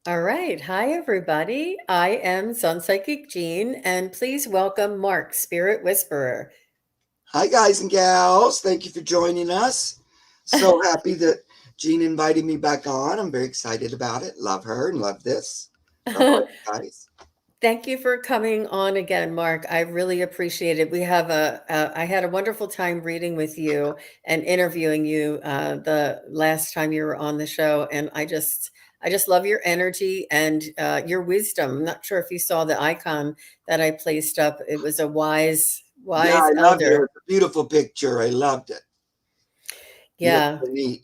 All right. Hi, everybody. I am Sun Psychic Jean, and please welcome Mark, Spirit Whisperer. Hi, guys and gals. Thank you for joining us. So happy that Jean invited me back on. I'm very excited about it. Love her and love this. So, how are you guys? Thank you for coming on again, Mark. I really appreciate it. I had a wonderful time reading with you and interviewing you the last time you were on the show, and I just love your energy and your wisdom. I'm not sure if you saw the icon that I placed up. It was a Yeah, wise I loved it. It elder. was a beautiful picture. I loved it. Yeah, Yeah. neat.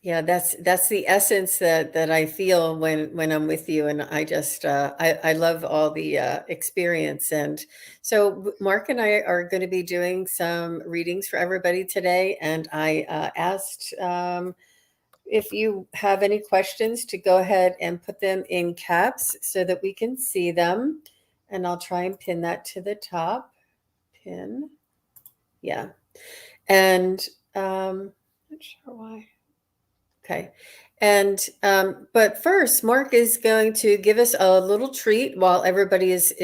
Yeah, that's the essence that I feel when I'm with you, and I love all the experience. And so Mark and I are going to be doing some readings for everybody today, and I asked if you have any questions to go ahead and put them in caps so that we can see them, and I'll try and pin that to the top. Pin, yeah, and not sure why. Okay. And but first, Mark is going to give us a little treat while everybody is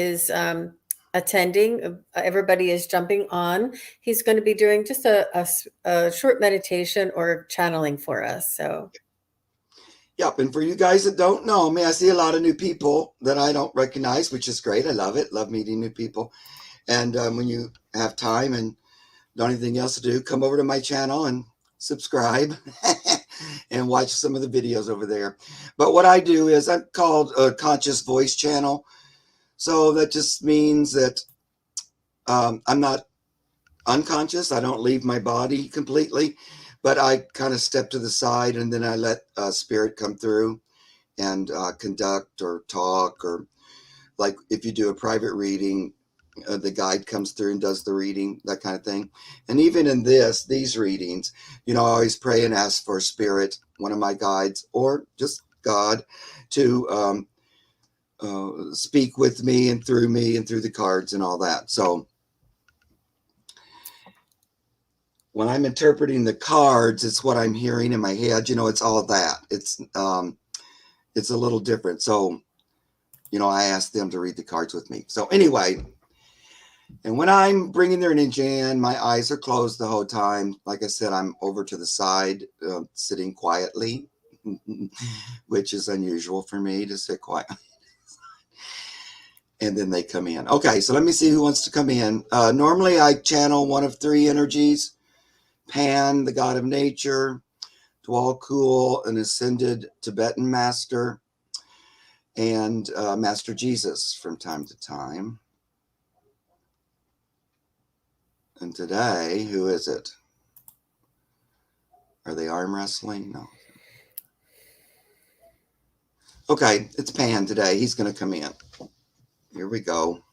attending. Everybody is jumping on. He's going to be doing just a short meditation or channeling for us. So, Yep. And for you guys that don't know me, I see a lot of new people that I don't recognize, which is great. I love it. Love meeting new people. And when you have time and don't have anything else to do, come over to my channel and subscribe and watch some of the videos over there. But what I do is I'm called a conscious voice channel. So that just means that I'm not unconscious. I don't leave my body completely, but I kind of step to the side and then I let spirit come through and conduct or talk, or like if you do a private reading, the guide comes through and does the reading, that kind of thing. And even in these readings, I always pray and ask for spirit, one of my guides, or just God, to speak with me and through the cards and all that. So when I'm interpreting the cards, it's what I'm hearing in my head. It's all that. It's a little different. So I ask them to read the cards with me. So anyway, and when I'm bringing their energy in, my eyes are closed the whole time. Like I said, I'm over to the side, sitting quietly, which is unusual for me to sit quietly. And then they come in. Okay, so let me see who wants to come in. Normally, I channel one of three energies: Pan, the god of nature; Djwhal, Khul, an ascended Tibetan master; and Master Jesus from time to time. And today, who is it? Are they arm wrestling? No. Okay, it's Pan today. He's going to come in. Here we go.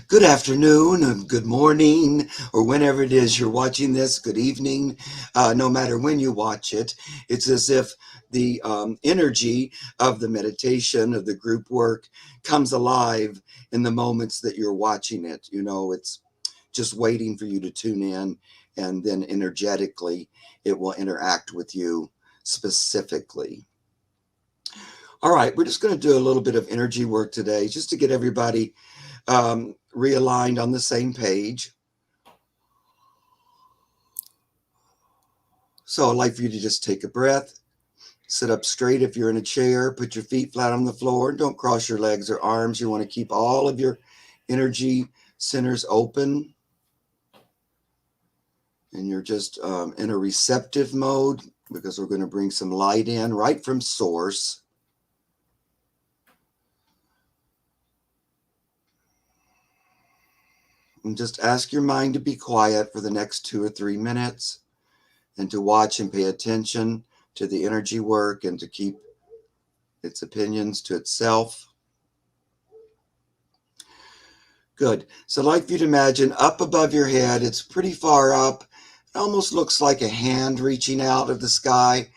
Good afternoon, and good morning, or whenever it is you're watching this, good evening. No matter when you watch it, it's as if the energy of the meditation, of the group work, comes alive in the moments that you're watching it. It's just waiting for you to tune in, and then energetically, it will interact with you specifically. All right, we're just going to do a little bit of energy work today just to get everybody realigned on the same page. So I'd like for you to just take a breath, sit up straight if you're in a chair, put your feet flat on the floor, don't cross your legs or arms. You want to keep all of your energy centers open. And you're just in a receptive mode, because we're going to bring some light in right from source. And just ask your mind to be quiet for the next 2 or 3 minutes, and to watch and pay attention to the energy work, and to keep its opinions to itself. Good. So I'd like for you to imagine up above your head, it's pretty far up. It almost looks like a hand reaching out of the sky,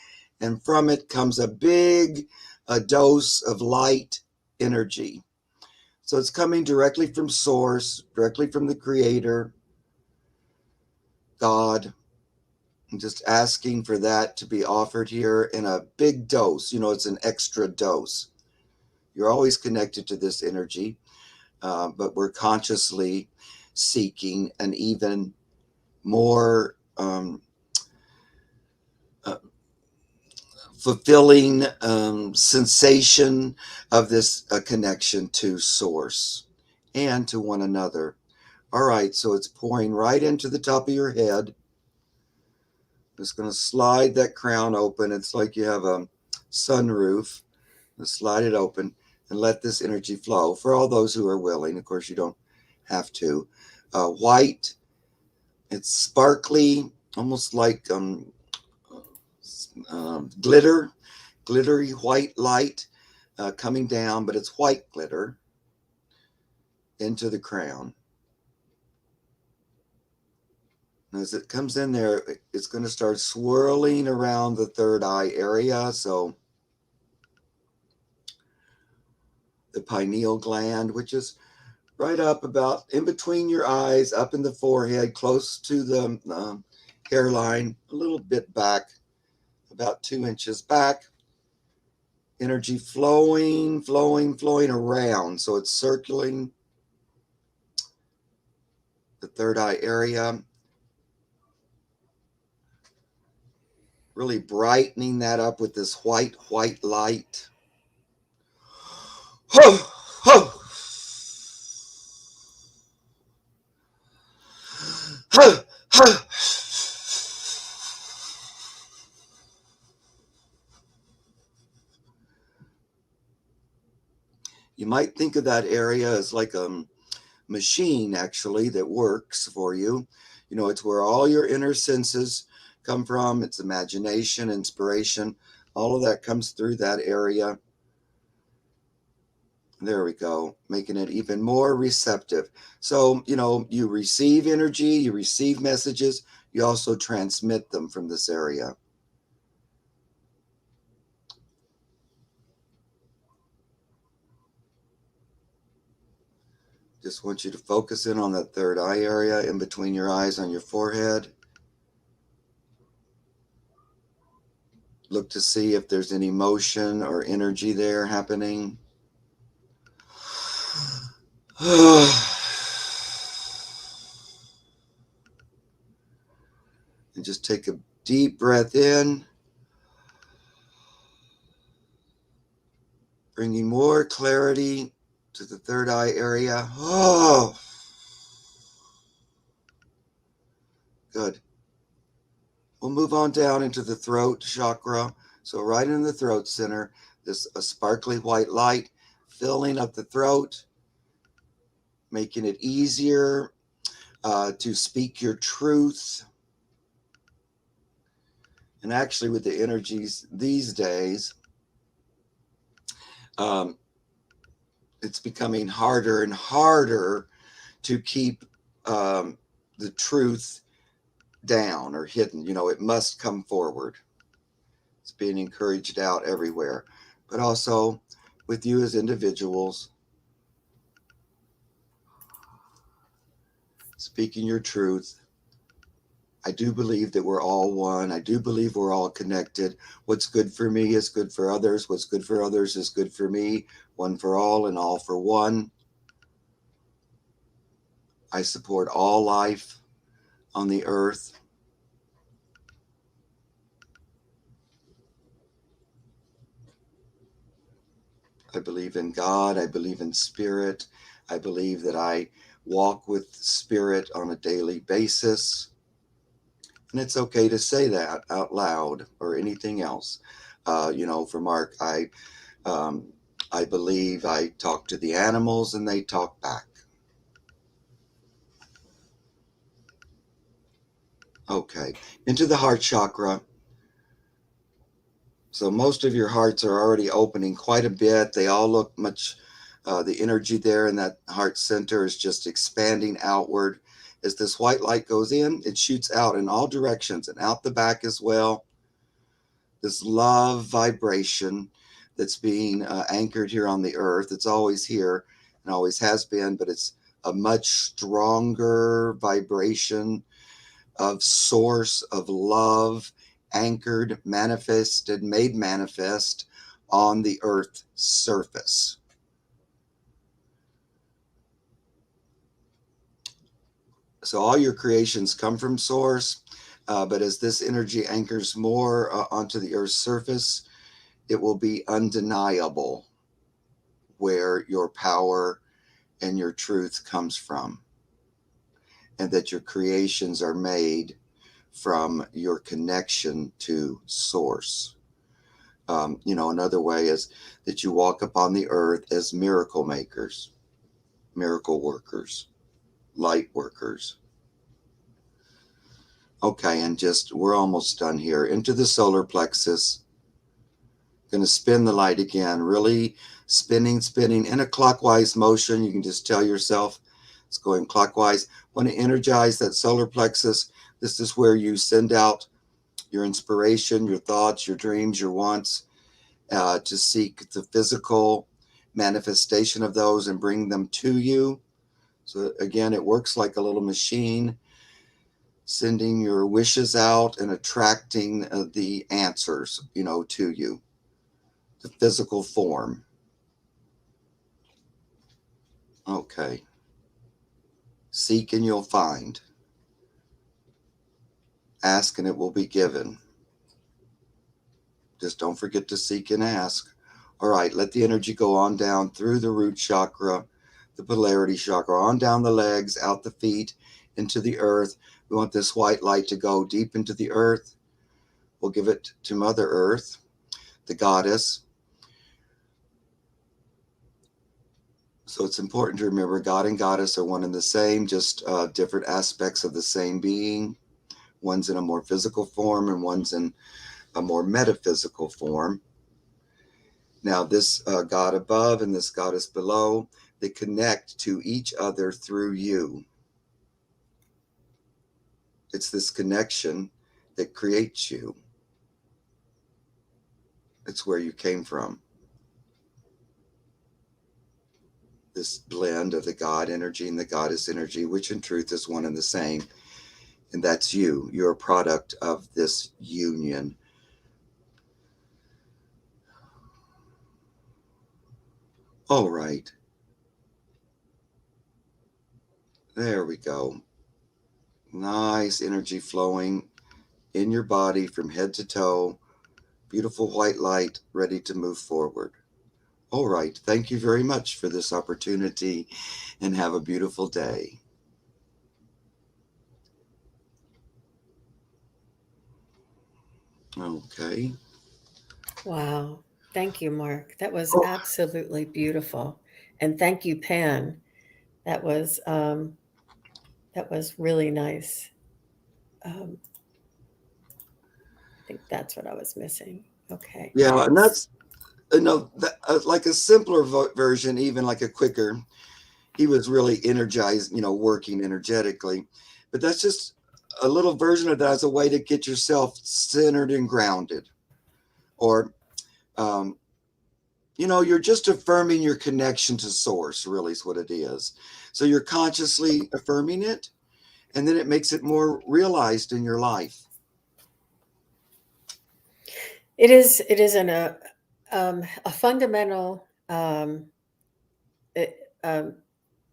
and from it comes a big dose of light energy. So it's coming directly from source, directly from the creator, God. I'm just asking for that to be offered here in a big dose. It's an extra dose. You're always connected to this energy, but we're consciously seeking an even more fulfilling sensation of this connection to source and to one another. All right, so it's pouring right into the top of your head. Just going to slide that crown open. It's like you have a sunroof. Slide it open and let this energy flow for all those who are willing. Of course, you don't have to. White, it's sparkly, almost like glittery white light coming down, but it's white glitter into the crown. And as it comes in there, it's going to start swirling around the third eye area. So the pineal gland, which is right up about in between your eyes, up in the forehead, close to the hairline, a little bit back, about 2 inches back. Energy flowing around. So it's circling the third eye area, really brightening that up with this white light. You might think of that area as like a machine, actually, that works for you. It's where all your inner senses come from. It's imagination, inspiration, all of that comes through that area. There we go, making it even more receptive. So, you receive energy, you receive messages, you also transmit them from this area. Just want you to focus in on that third eye area in between your eyes on your forehead. Look to see if there's any motion or energy there happening. And just take a deep breath in, bringing more clarity to the third eye area. Oh, good. We'll move on down into the throat chakra. So right in the throat center, this a sparkly white light filling up the throat, making it easier to speak your truth. And actually, with the energies these days, it's becoming harder and harder to keep the truth down or hidden. It must come forward. It's being encouraged out everywhere, but also with you as individuals, speaking your truth. I do believe that we're all one. I do believe we're all connected. What's good for me is good for others. What's good for others is good for me. One for all and all for one. I support all life on the earth. I believe in God. I believe in spirit. I believe that I walk with spirit on a daily basis. And it's okay to say that out loud or anything else. For Mark, I believe I talk to the animals and they talk back. Okay, into the heart chakra. So most of your hearts are already opening quite a bit. They all look much, the energy there in that heart center is just expanding outward. As this white light goes in, it shoots out in all directions and out the back as well. This love vibration that's being anchored here on the earth. It's always here. and always has been, but it's a much stronger vibration of source, of love, anchored, manifested, made manifest on the earth surface. So all your creations come from source, but as this energy anchors more onto the earth's surface, it will be undeniable where your power and your truth comes from, and that your creations are made from your connection to source. Another way is that you walk upon the earth as miracle makers, miracle workers, light workers. Okay, and we're almost done here. Into the solar plexus. Going to spin the light again, really spinning in a clockwise motion. You can just tell yourself it's going clockwise. Want to energize that solar plexus. This is where you send out your inspiration, your thoughts, your dreams, your wants, to seek the physical manifestation of those and bring them to you. So again, it works like a little machine, sending your wishes out and attracting the answers, to you, the physical form. Okay. Seek and you'll find. Ask and it will be given. Just don't forget to seek and ask. All right, let the energy go on down through the root chakra, the polarity chakra, on down the legs, out the feet, into the earth. We want this white light to go deep into the earth. We'll give it to Mother Earth, the goddess. So it's important to remember God and goddess are one and the same, just different aspects of the same being. One's in a more physical form and one's in a more metaphysical form. Now this God above and this goddess below, they connect to each other through you. It's this connection that creates you. It's where you came from. This blend of the God energy and the goddess energy, which in truth is one and the same. And that's you. You're a product of this union. All right. There we go. Nice energy flowing in your body from head to toe. Beautiful white light ready to move forward. All right. Thank you very much for this opportunity and have a beautiful day. Okay. Wow. Thank you, Mark. That was absolutely beautiful. And thank you, Pan. That was really nice. I think that's what I was missing. Okay. Yeah, and that's like a simpler version, even like a quicker. He was really energized, working energetically. But that's just a little version of that as a way to get yourself centered and grounded. Or, you're just affirming your connection to source, really is what it is. So you're consciously affirming it, and then it makes it more realized in your life. It is a fundamental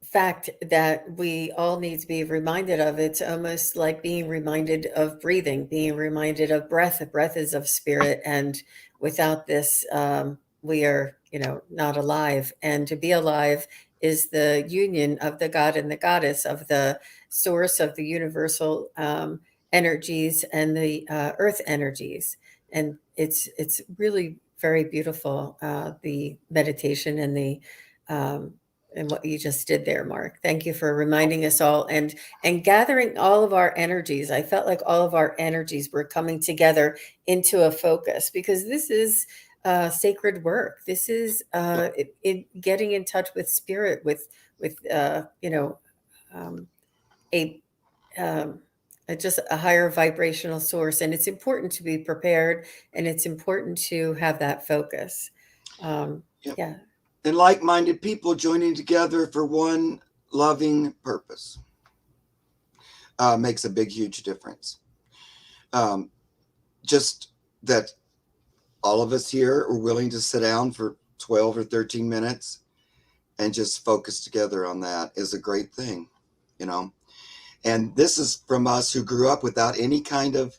fact that we all need to be reminded of. It's almost like being reminded of breathing, being reminded of breath. Breath is of spirit, and without this, we are, not alive. And to be alive is the union of the God and the goddess, of the source of the universal energies and the earth energies. And it's really very beautiful, the meditation and what you just did there, Mark. Thank you for reminding us all and gathering all of our energies. I felt like all of our energies were coming together into a focus, because this is sacred work. This is getting in touch with spirit, with a just a higher vibrational source. And it's important to be prepared, and it's important to have that focus. Yep. Yeah. and like-minded people joining together for one loving purpose makes a big, huge difference. Just that all of us here are willing to sit down for 12 or 13 minutes and just focus together on that is a great thing, you know. And this is from us who grew up without any kind of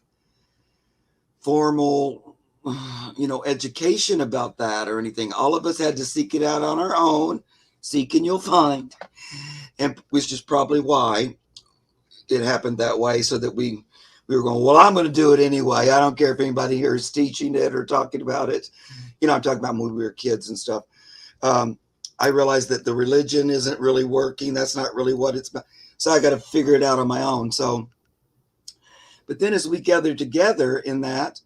formal, education about that or anything. All of us had to seek it out on our own. Seek and you'll find. And which is probably why it happened that way, so that we were going, well, I'm going to do it anyway. I don't care if anybody here is teaching it or talking about it. I'm talking about when we were kids and stuff. I realized that the religion isn't really working. That's not really what it's about. So I got to figure it out on my own. So, but then as we gather together in that,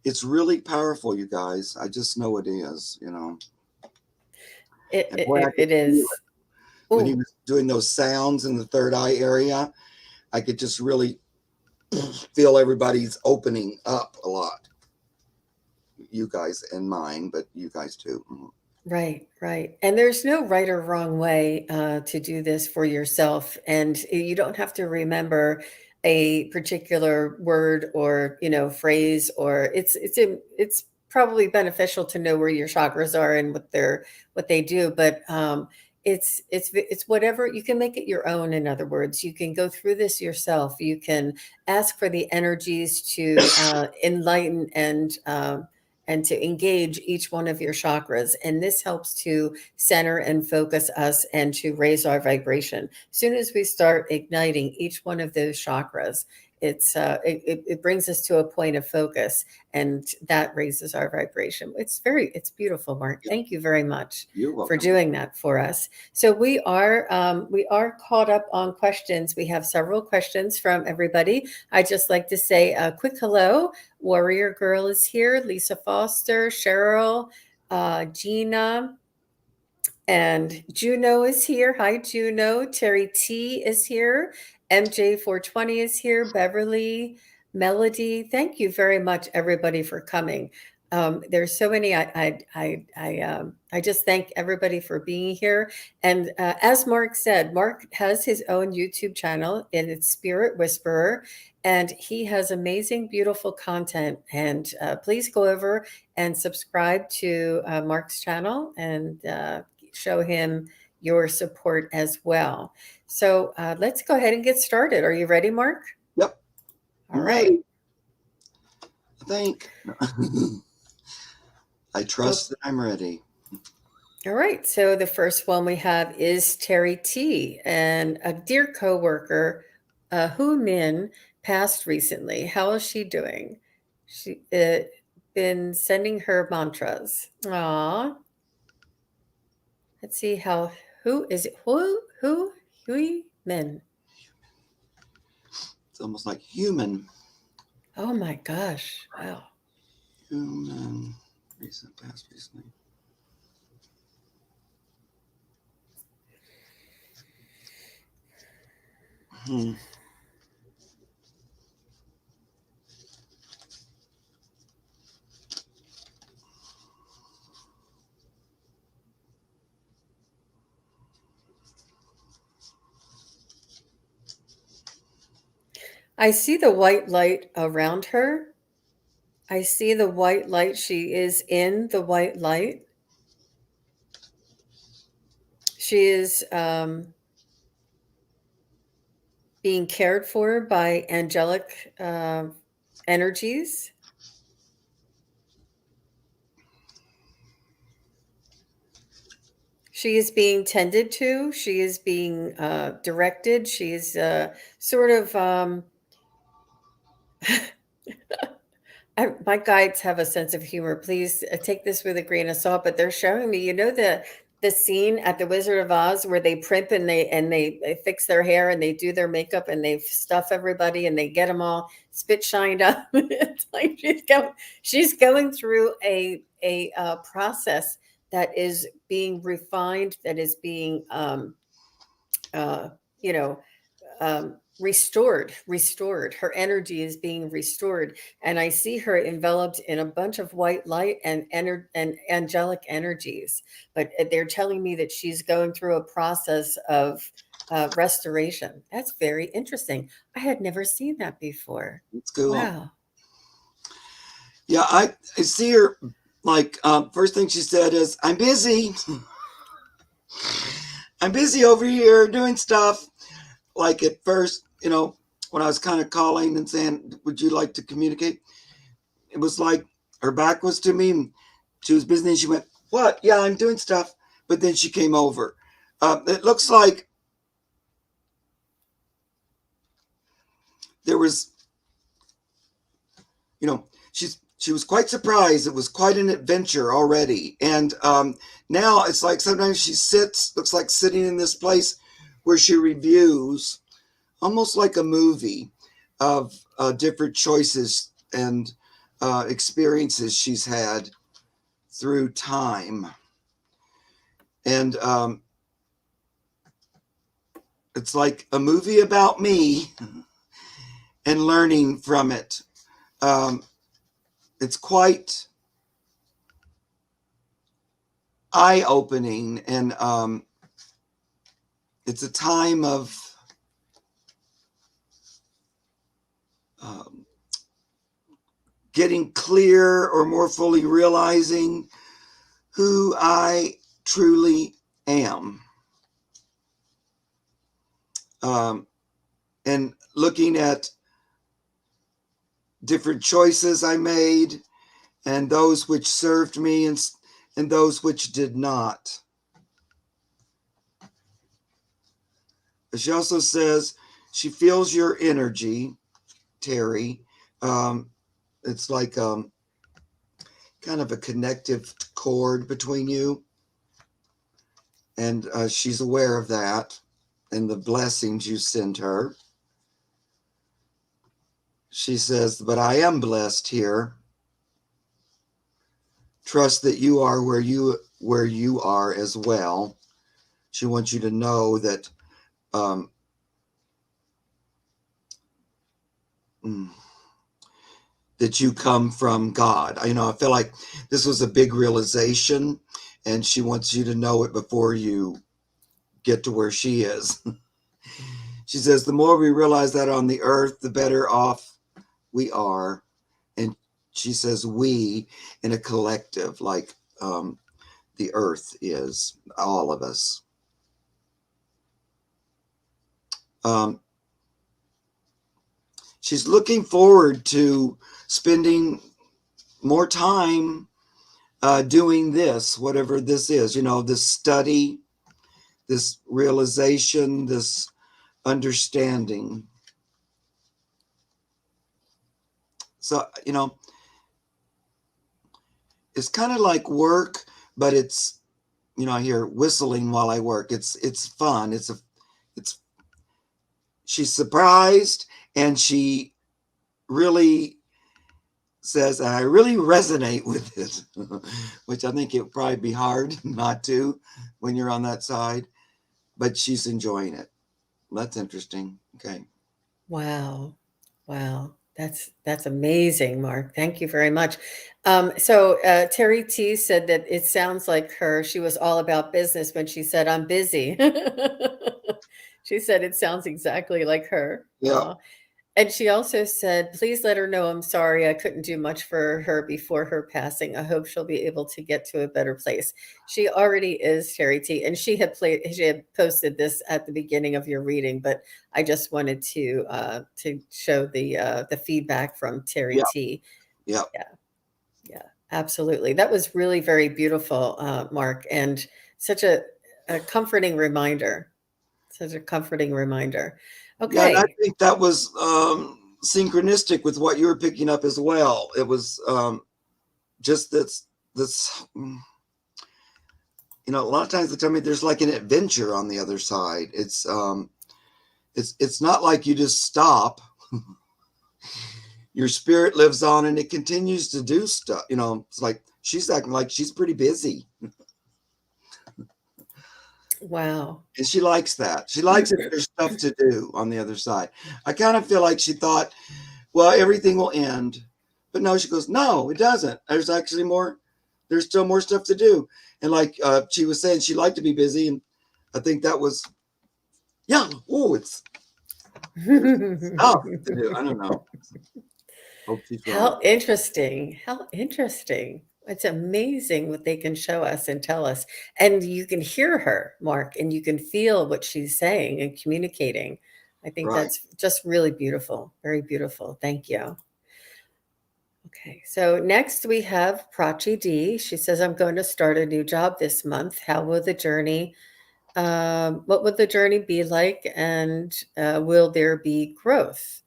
it's really powerful, you guys. I just know it is, It And it, boy, I it, could it feel is. it. When he Oh, was doing those sounds in the third eye area, I could just really feel everybody's opening up a lot. You guys and mine, but you guys too. right, right. And there's no right or wrong way to do this for yourself. And you don't have to remember a particular word or, phrase, or it's probably beneficial to know where your chakras are and what they do. But it's whatever you can make it your own. In other words, you can go through this yourself. You can ask for the energies to enlighten and to engage each one of your chakras. And this helps to center and focus us and to raise our vibration. As soon as we start igniting each one of those chakras, it brings us to a point of focus, and that raises our vibration. It's beautiful, Mark. Yep. Thank you very much You're for welcome. doing that for us. So we are caught up on questions. We have several questions from everybody. I just like to say a quick hello. Warrior Girl is here. Lisa Foster, Cheryl, Gina, and Juno is here. Hi, Juno. Terry T is here. MJ420 is here. Beverly, Melody. Thank you very much, everybody, for coming. There's so many. I just thank everybody for being here. And as Mark said, Mark has his own YouTube channel, and it's Spirit Whisperer, and he has amazing, beautiful content. And please go over and subscribe to Mark's channel and show him your support as well. So let's go ahead and get started. Are you ready, Mark? Yep. All I'm right. ready. I think. I trust that I'm ready. All right. So the first one we have is Terry T, and a dear coworker, Hu Min, passed recently. How is she doing? She been sending her mantras. Aw. Let's see how. Who is it? Hui Min. It's almost like human. Oh my gosh! Wow. Human. Recent, past, recently. Hmm. I see the white light around her. I see the white light. She is in the white light. She is being cared for by angelic energies. She is being tended to. She is being directed. She's sort of. My guides have a sense of humor. Please take this with a grain of salt. But they're showing me, the scene at the Wizard of Oz where they primp and they fix their hair and they do their makeup and they stuff everybody and they get them all spit shined up. It's like she's going through a process that is being refined, that is being uh, you know um, restored. Her energy is being restored, and I see her enveloped in a bunch of white light and angelic energies. But they're telling me that she's going through a process of restoration. That's very interesting. I had never seen that before. It's cool. Wow. Yeah, I see her, like, first thing she said is, I'm busy. I'm busy over here doing stuff. Like at first, when I was kind of calling and saying, would you like to communicate? It was like her back was to me. And she was busy and she went, what? Yeah, I'm doing stuff. But then she came over. It looks like there was, she was quite surprised. It was quite an adventure already. And now it's like sometimes she looks like sitting in this place where she reviews, almost like a movie of different choices and experiences she's had through time. And it's like a movie about me and learning from it. It's quite eye-opening, and it's a time of getting clear or more fully realizing who I truly am. And looking at different choices I made, and those which served me and those which did not. She also says she feels your energy, Terry. It's like kind of a connective cord between you. And she's aware of that and the blessings you send her. She says, but I am blessed here. Trust that you are where you are as well. She wants you to know that that you come from God. I feel like this was a big realization, and she wants you to know it before you get to where she is. She says, the more we realize that on the earth, the better off we are. And she says we in a collective, like the earth is, all of us. She's looking forward to spending more time doing this, whatever this is, this study, this realization, this understanding. So, it's kind of like work, but it's, I hear whistling while I work. It's fun. She's surprised, and she really says, I really resonate with it, which I think it would probably be hard not to when you're on that side, but she's enjoying it. That's interesting. Okay. Wow. Wow. That's amazing, Mark. Thank you very much. So Terry T said that it sounds like her. She was all about business when she said, I'm busy. She said it sounds exactly like her. Yeah. And she also said, please let her know I'm sorry I couldn't do much for her before her passing. I hope she'll be able to get to a better place. She already is, Terry T. And she had posted this at the beginning of your reading, but I just wanted to show the feedback from Terry Yeah. T. Yeah. Yeah, absolutely. That was really very beautiful, Mark, and such a comforting reminder. Such a comforting reminder. Yeah, and I Okay. think that was synchronistic with what you were picking up as well. It was just this, a lot of times they tell me there's like an adventure on the other side. It's not like you just stop. Your spirit lives on and it continues to do stuff. It's like she's acting like she's pretty busy. Wow. And she likes that. She likes it. There's stuff to do on the other side. I kind of feel like she thought, well, everything will end. But no, she goes, no, it doesn't. There's actually more. There's still more stuff to do. And like she was saying, she liked to be busy. And I think that was, yeah, oh, it's stuff to do. I don't know. Hope she's right. How interesting. How interesting. It's amazing what they can show us and tell us. And you can hear her, Mark, and you can feel what she's saying and communicating. I think Right. that's just really beautiful. Very beautiful. Thank you. Okay, so next we have Prachi D. She says, I'm going to start a new job this month. How will the journey, what would the journey be like? And will there be growth?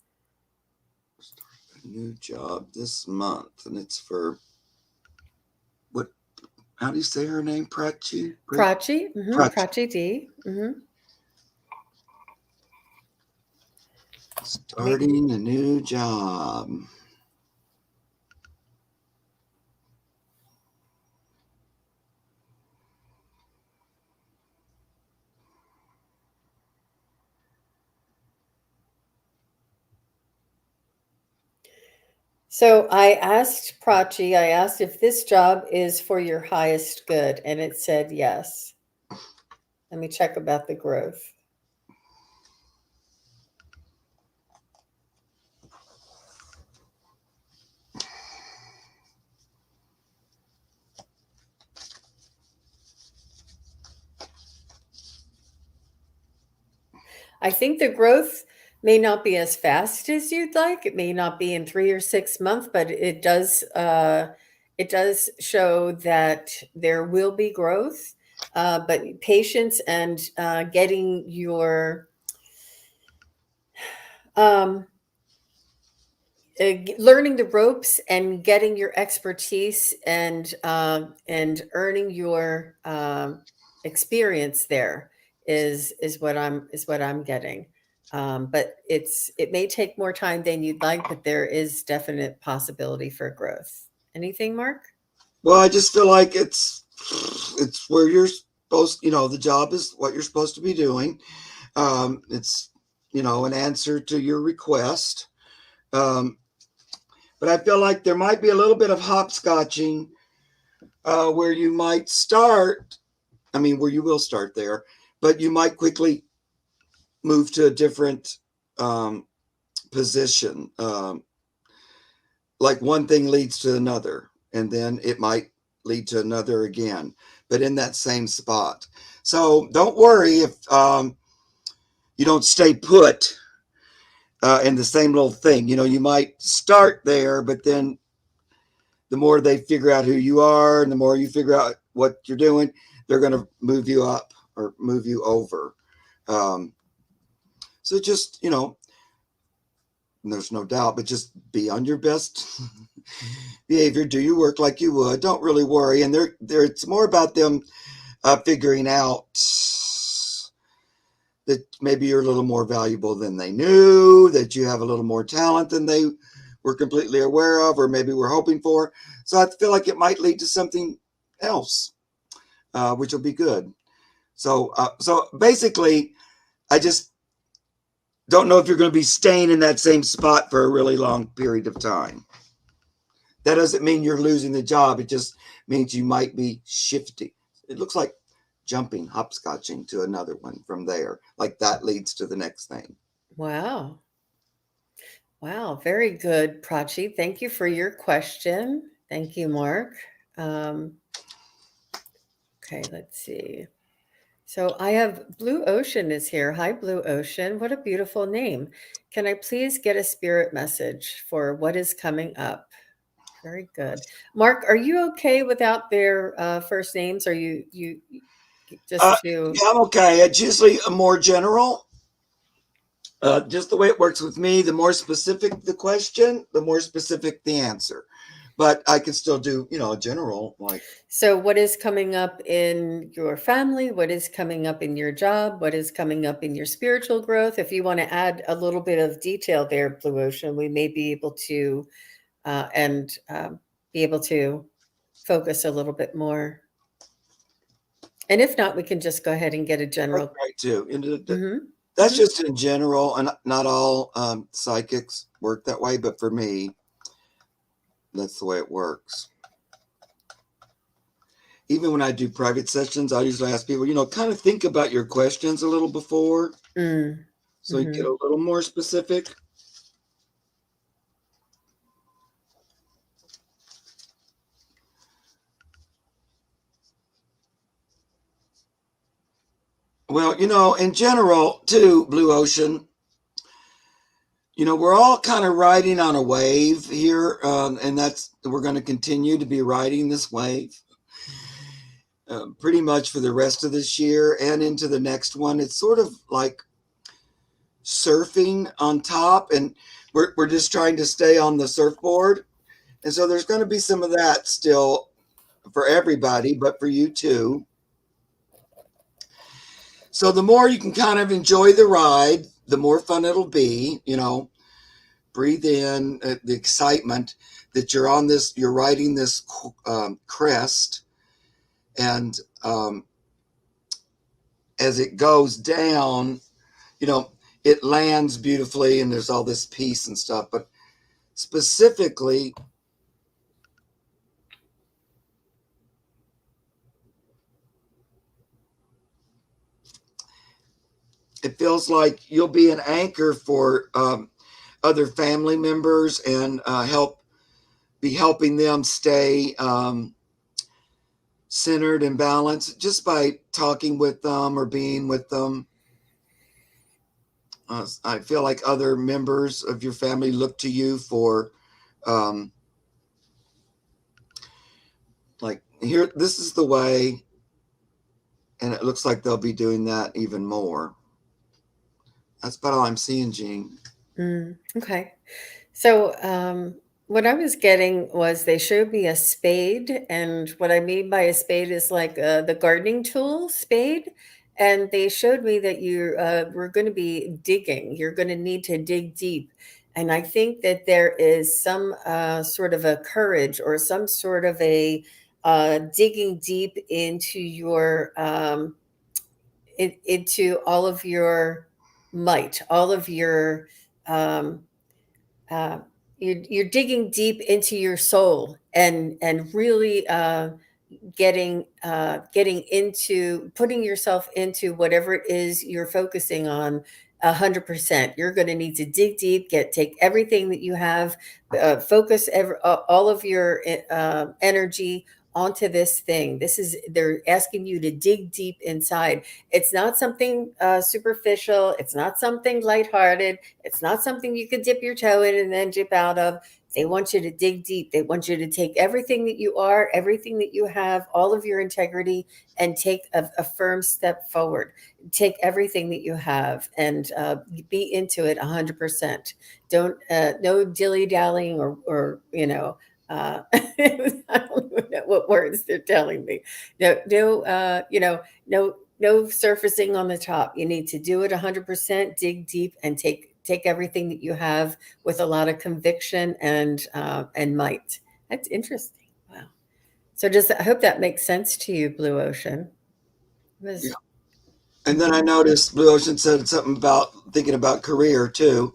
A new job this month. And it's for, what, how do you say her name? Prachi? Prachi, Prachi. Prachi D. Starting a new job. So I asked Prachi, I asked if this job is for your highest good, and it said yes. Let me check about the growth. I think the growth may not be as fast as you'd like. It may not be in 3 or 6 months, but it does show that there will be growth. But patience and getting your um, learning the ropes and getting your expertise and earning your experience there is what I'm getting. But it may take more time than you'd like, but there is definite possibility for growth. Anything, Mark? Well, I just feel like it's where you're supposed, the job is what you're supposed to be doing. It's, an answer to your request. Um, but I feel like there might be a little bit of hopscotching where you might start. I mean, where you will start there, but you might quickly move to a different position. Like one thing leads to another, and then it might lead to another again, but in that same spot. So don't worry if you don't stay put in the same little thing. You might start there, but then the more they figure out who you are and the more you figure out what you're doing, they're going to move you up or move you over. Um, so just, there's no doubt, but just be on your best behavior. Do your work like you would. Don't really worry. And it's more about them figuring out that maybe you're a little more valuable than they knew, that you have a little more talent than they were completely aware of, or maybe were hoping for. So I feel like it might lead to something else, which will be good. So basically, I just don't know if you're going to be staying in that same spot for a really long period of time. That doesn't mean you're losing the job. It just means you might be shifting. It looks like jumping, hopscotching to another one from there. Like that leads to the next thing. Wow. Wow. Very good, Prachi. Thank you for your question. Thank you, Mark. Um, okay, let's see. So I have Blue Ocean is here. Hi, Blue Ocean. What a beautiful name. Can I please get a spirit message for what is coming up? Very good. Mark, are you okay without their first names? Are you just to Yeah, I'm okay. It's usually a more general. Just the way it works with me, the more specific the question, the more specific the answer. But I can still do, a general like. so what is coming up in your family? What is coming up in your job? What is coming up in your spiritual growth? If you want to add a little bit of detail there, Blue Ocean, we may be able to and be able to focus a little bit more. And if not, we can just go ahead and get a That's general. right too. And Mm-hmm. that's Mm-hmm. just in general, and not all psychics work that way, but for me, that's the way it works. Even when I do private sessions, I usually ask people, kind of think about your questions a little before, so you get Mm-hmm. a little more specific. Well, in general, too, Blue Ocean, we're all kind of riding on a wave here, and we're going to continue to be riding this wave pretty much for the rest of this year and into the next one. It's sort of like surfing on top, and we're just trying to stay on the surfboard. And so there's going to be some of that still for everybody, but for you too. So the more you can kind of enjoy the ride, the more fun it'll be. Breathe in the excitement that you're riding this crest, and as it goes down, it lands beautifully, and there's all this peace and stuff. But specifically, it feels like you'll be an anchor for other family members, and helping them stay centered and balanced just by talking with them or being with them. I feel like other members of your family look to you for, um, like, here, this is the way, and it looks like they'll be doing that even more. That's about all I'm seeing, Jean. Okay. So, what I was getting was they showed me a spade, and what I mean by a spade is like the gardening tool spade. And they showed me that you were going to be digging. You're going to need to dig deep. And I think that there is some sort of a courage or some sort of a digging deep into your into all of your might, all of your um, uh, you're digging deep into your soul and really getting into putting yourself into whatever it is you're focusing on 100%. You're going to need to dig deep, take everything that you have, focus all of your energy onto this thing. They're asking you to dig deep inside. It's not something superficial. It's not something lighthearted. It's not something you could dip your toe in and then dip out of. They want you to dig deep. They want you to take everything that you are, everything that you have, all of your integrity, and take a firm step forward. Take everything that you have and be into it 100%. Don't no dilly dallying or I don't even know what words they're telling me. No surfacing on the top. You need to do it 100%. Dig deep and take everything that you have with a lot of conviction and might. That's interesting. Wow. So I hope that makes sense to you, Blue Ocean. It Yeah. was. And then I noticed Blue Ocean said something about thinking about career too.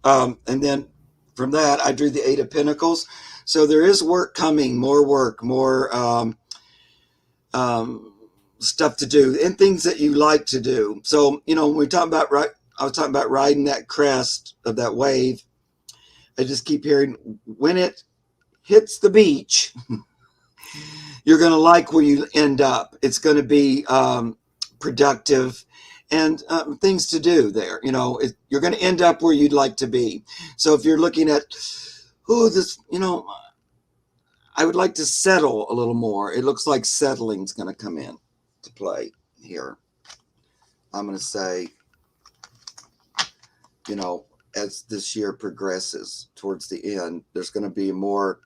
And then from that, I drew the Eight of Pentacles. So there is work coming, more work, more um, stuff to do, and things that you like to do. So, when we talk about, I was talking about riding that crest of that wave. I just keep hearing, when it hits the beach, you're going to like where you end up. It's going to be productive, and things to do there. You're going to end up where you'd like to be. So if you're looking at, this, I would like to settle a little more. It looks like settling's going to come in to play here. I'm going to say, as this year progresses towards the end, there's going to be more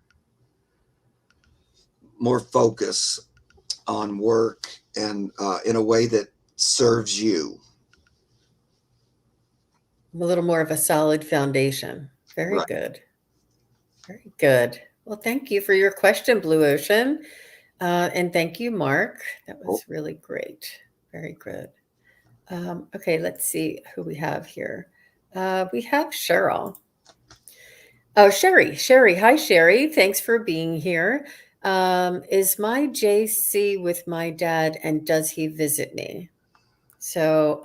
focus on work, and in a way that serves you. A little more of a solid foundation. Very Right. good. Very good. Well, thank you for your question, Blue Ocean. And thank you, Mark. That Oh, was really great. Very good. Okay, let's see who we have here. We have Cheryl. Oh, Sherry. Sherry. Hi, Sherry. Thanks for being here. Is my JC with my dad and does he visit me? So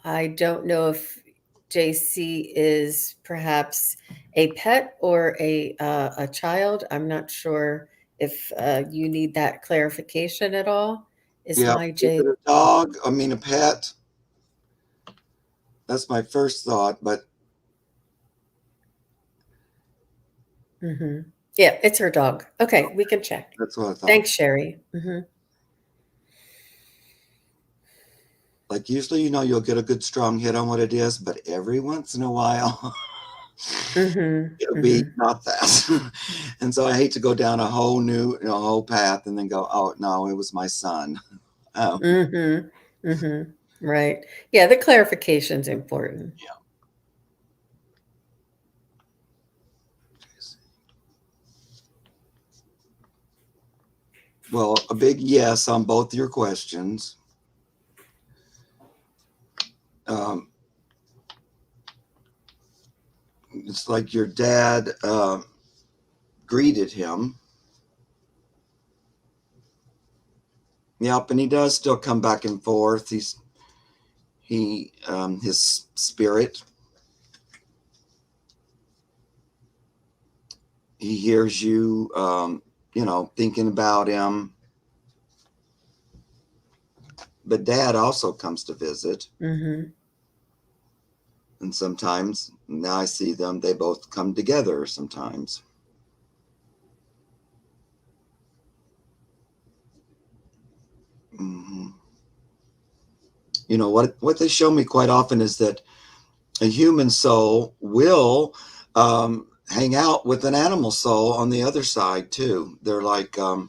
I don't know if JC is perhaps a pet or a child. I'm not sure if you need that clarification at all. Is yeah. my Is J? it a dog? I mean, a pet? That's my first thought, but Mm-hmm. Yeah, it's her dog. Okay, we can check. that's what I thought. Thanks, Sherry. Mm-hmm. Like usually, you'll get a good strong hit on what it is, but every once in a while, Mm-hmm. it'll be Mm-hmm. not that. And so I hate to go down a whole new, whole path and then go, oh no, it was my son. Oh, Mm-hmm. Mm-hmm. Right. Yeah, the clarification's important. yeah. Well, a big yes on both your questions. Um, it's like your dad greeted him. Yep, and he does still come back and forth. His spirit. He hears you, thinking about him. But dad also comes to visit. Mm-hmm. And sometimes, now I see them, they both come together sometimes. Mm-hmm. What they show me quite often is that a human soul will hang out with an animal soul on the other side too. They're like, that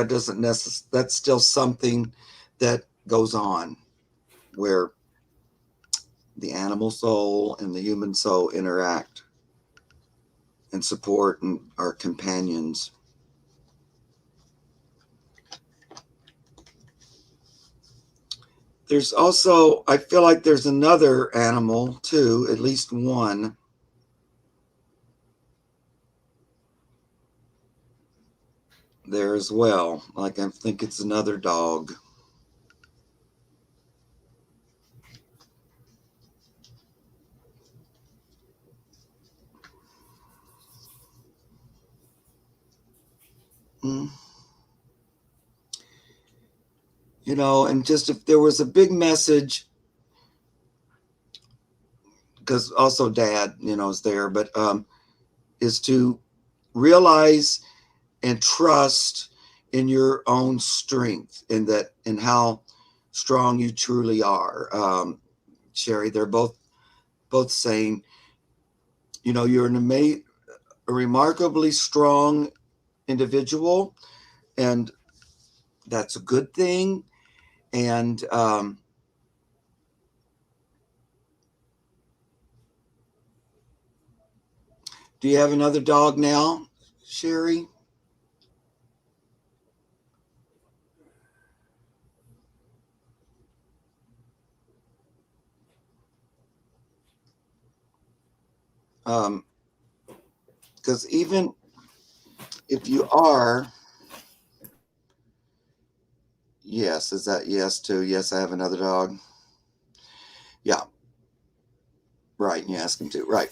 doesn't necessarily, that's still something that goes on where the animal soul and the human soul interact and support and are companions. There's also, I feel like there's another animal too, at least one. There as well. Like I think it's another dog. Mm. And just if there was a big message, because also dad, is there, but is to realize and trust in your own strength and how strong you truly are. Sherry, they're both saying, you're a remarkably strong individual, and that's a good thing. And do you have another dog now, Sherry? Because even if you are, yes, is that yes too? Yes, I have another dog. Yeah, right. And you ask him to, right.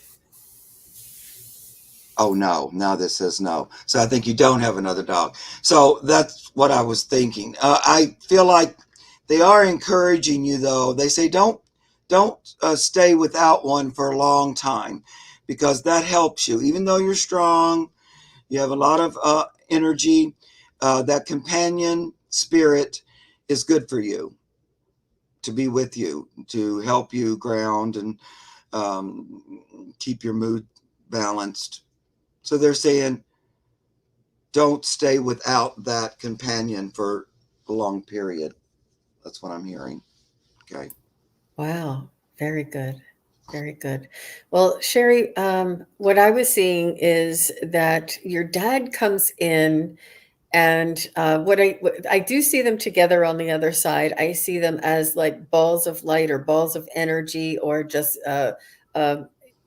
Oh no, now this says no. So I think you don't have another dog. So that's what I was thinking. I feel like they are encouraging you though. They say don't stay without one for a long time, because that helps you. Even though you're strong, you have a lot of energy. That companion spirit is good for you, to be with you, to help you ground and um, keep your mood balanced. So they're saying, don't stay without that companion for a long period. That's what I'm hearing. Okay. Wow. Very good. Very good. Well, Sherry, what I was seeing is that your dad comes in. And what I do see them together on the other side. I see them as like balls of light or balls of energy or just uh,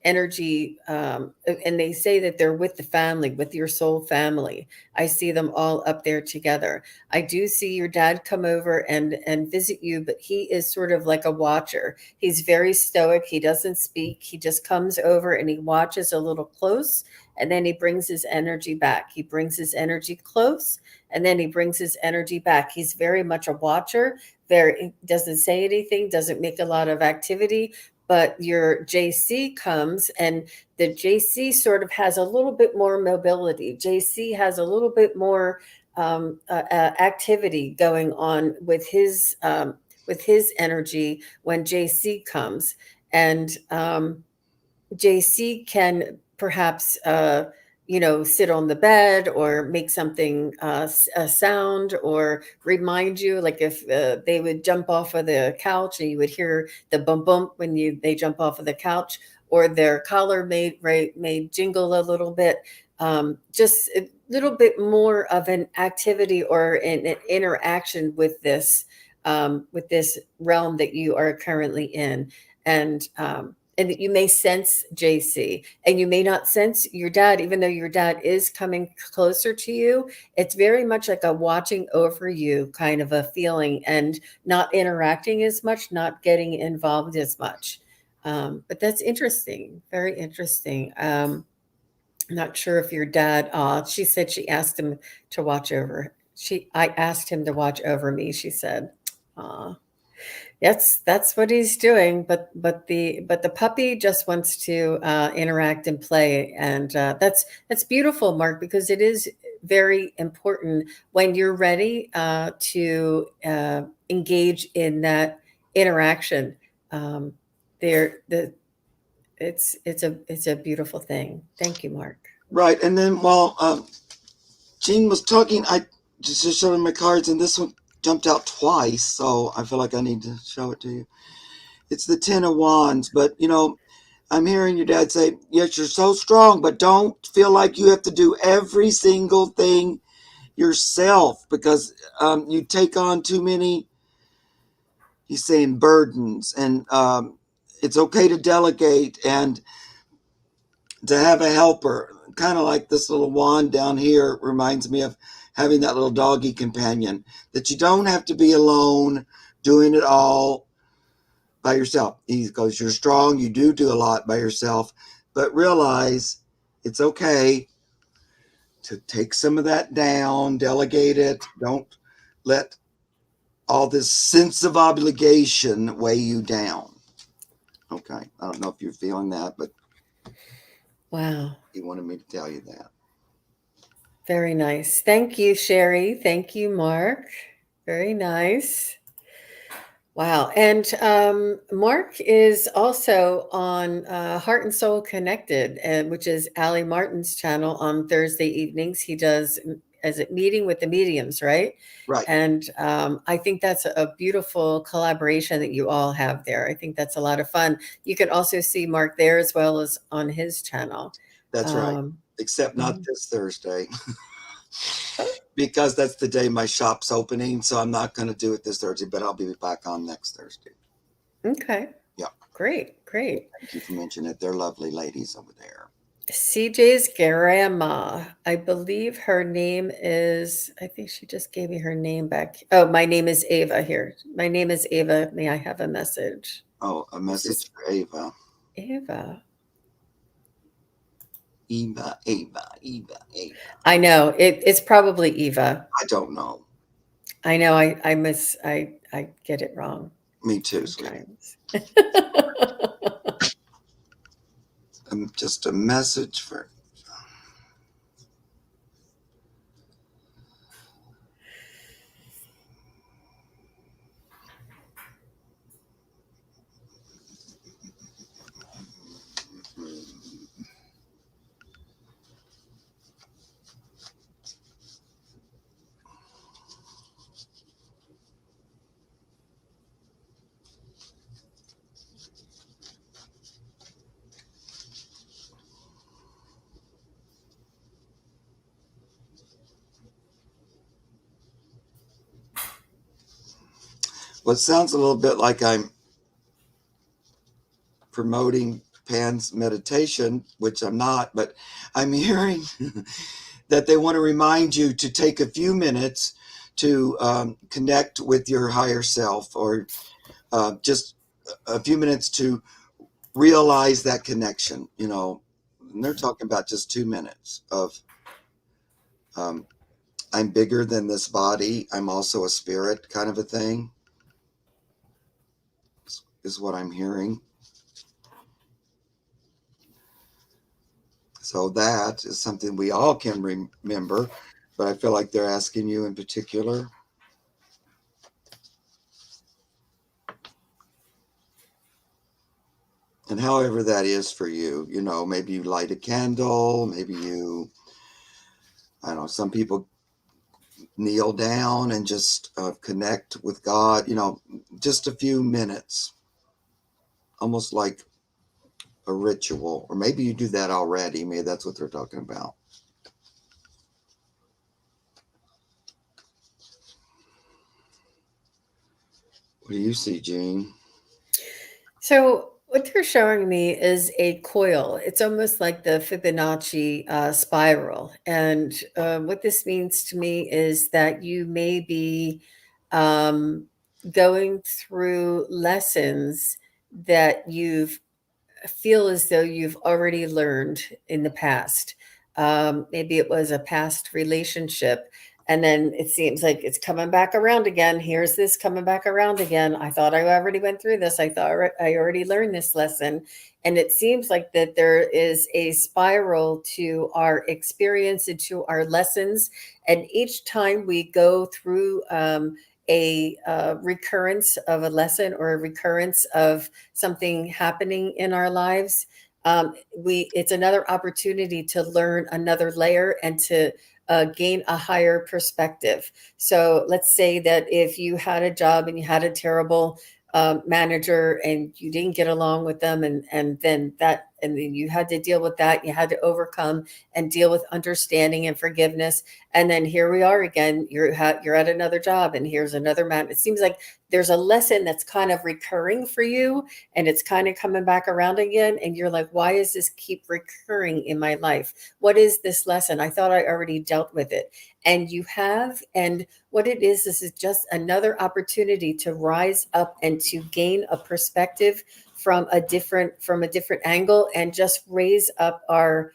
energy. And they say that they're with the family, with your soul family. I see them all up there together. I do see your dad come over and visit you, but he is sort of like a watcher. He's very stoic. He doesn't speak. He just comes over and he watches a little close, and then he brings his energy back. He brings his energy close, and then he brings his energy back. He's very much a watcher. There, he doesn't say anything, doesn't make a lot of activity. But your JC comes, and the JC sort of has a little bit more mobility. JC has a little bit more activity going on with his energy when JC comes, and JC can perhaps, sit on the bed or make something, a sound, or remind you, like if they would jump off of the couch and you would hear the bump bump when they jump off of the couch, or their collar may jingle a little bit. Just a little bit more of an activity or an interaction with this realm that you are currently in, and that you may sense JC, and you may not sense your dad, even though your dad is coming closer to you. It's very much like a watching over you kind of a feeling, and not interacting as much, not getting involved as much. But that's interesting, very interesting. I'm not sure if your dad, she said she asked him to watch over. I asked him to watch over me, she said. Aw. That's what he's doing, but the puppy just wants to interact and play, and that's beautiful, Mark, because it is very important when you're ready to engage in that interaction. Um, there, the it's a beautiful thing. Thank you, Mark. Right. And then while Jean was talking, I just showed my cards, and this one jumped out twice, so I feel like I need to show it to you. It's the Ten of Wands, but I'm hearing your dad say, yes, you're so strong, but don't feel like you have to do every single thing yourself, because you take on too many, he's saying, burdens, and it's okay to delegate and to have a helper. Kind of like this little wand down here reminds me of having that little doggy companion, that you don't have to be alone doing it all by yourself. He goes, you're strong, you do a lot by yourself, but realize it's okay to take some of that down, delegate it. Don't let all this sense of obligation weigh you down. Okay. I don't know if you're feeling that, but Wow, he wanted me to tell you that. very nice. Thank you, Sherry. Thank you, Mark. Very nice. Wow. And Mark is also on Heart and Soul Connected, which is Ali Martin's channel on Thursday evenings. He does, is it Meeting with the Mediums, right? Right. And I think that's a beautiful collaboration that you all have there. I think that's a lot of fun. You can also see Mark there as well as on his channel. That's right. Um, Except not mhm. this Thursday. Because that's the day my shop's opening, so I'm not going to do it this Thursday, but I'll be back on next Thursday. Okay. Yeah. Great. Great. Thank you for mentioning it. They're lovely ladies over there. CJ's grandma. I believe her name is, I think she just gave me her name back. Oh, my name is Ava here. My name is Ava. May I have a message? Oh, a This is message for Ava. Ava. Eva, Ava, Eva, Ava. I know. It's probably Eva. I don't know. I know I get it wrong Me too, sweetie. sometimes. Just a message for. Well, it sounds a little bit like I'm promoting Pan's meditation, which I'm not, but I'm hearing that they want to remind you to take a few minutes to connect with your higher self, or just a few minutes to realize that connection, and they're talking about just 2 minutes of um, I'm bigger than this body. I'm also a spirit, kind of a thing, is what I'm hearing. So that is something we all can remember, but I feel like they're asking you in particular. And however that is for you, maybe you light a candle, maybe I don't know, some people kneel down and just connect with God, just a few minutes, almost like a ritual. Or maybe you do that already. Maybe that's what they're talking about. What do you see, Jean? So what they're showing me is a coil. It's almost like the Fibonacci spiral. And what this means to me is that you may be um, going through lessons that you've feel as though you've already learned in the past. Maybe it was a past relationship, and then it seems like it's coming back around again. Here's this coming back around again. I thought I already went through this. I thought I already learned this lesson. And it seems like that there is a spiral to our experience and to our lessons. And each time we go through a recurrence of a lesson or a recurrence of something happening in our lives, it's another opportunity to learn another layer and to gain a higher perspective. So let's say that if you had a job and you had a terrible manager and you didn't get along with them, and then you had to deal with that, you had to overcome and deal with understanding and forgiveness, and then here we are again. You're at another job, and here's another man. It seems like there's a lesson that's kind of recurring for you, and it's kind of coming back around again. And you're like, why does this keep recurring in my life? What is this lesson? I thought I already dealt with it. And you have. And what it is, this is just another opportunity to rise up and to gain a perspective from a different angle, and just raise up our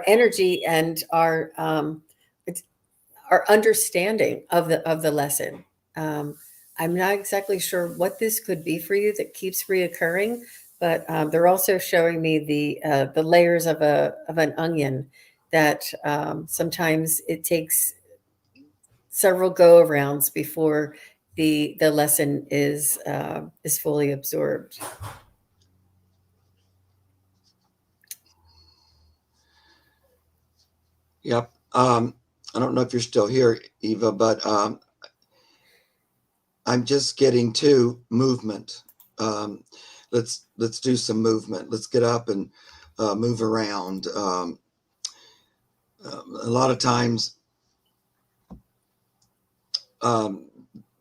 energy and our understanding of the lesson. Um, I'm not exactly sure what this could be for you that keeps reoccurring, but they're also showing me the layers of an onion that sometimes it takes several go arounds before the lesson is fully absorbed. Yep. I don't know if you're still here, Eva, but I'm just getting to movement. Let's do some movement. Let's get up and move around. A lot of times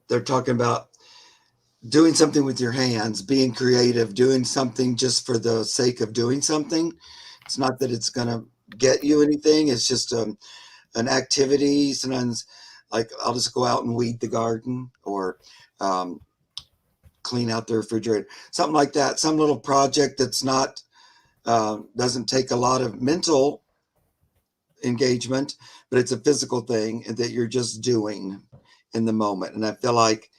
they're talking about doing something with your hands, being creative, doing something just for the sake of doing something. It's not that it's going to get you anything. It's just an activity. Sometimes, like, I'll just go out and weed the garden, or clean out the refrigerator, something like that. Some little project that's not doesn't take a lot of mental engagement, but it's a physical thing that you're just doing in the moment. And I feel like,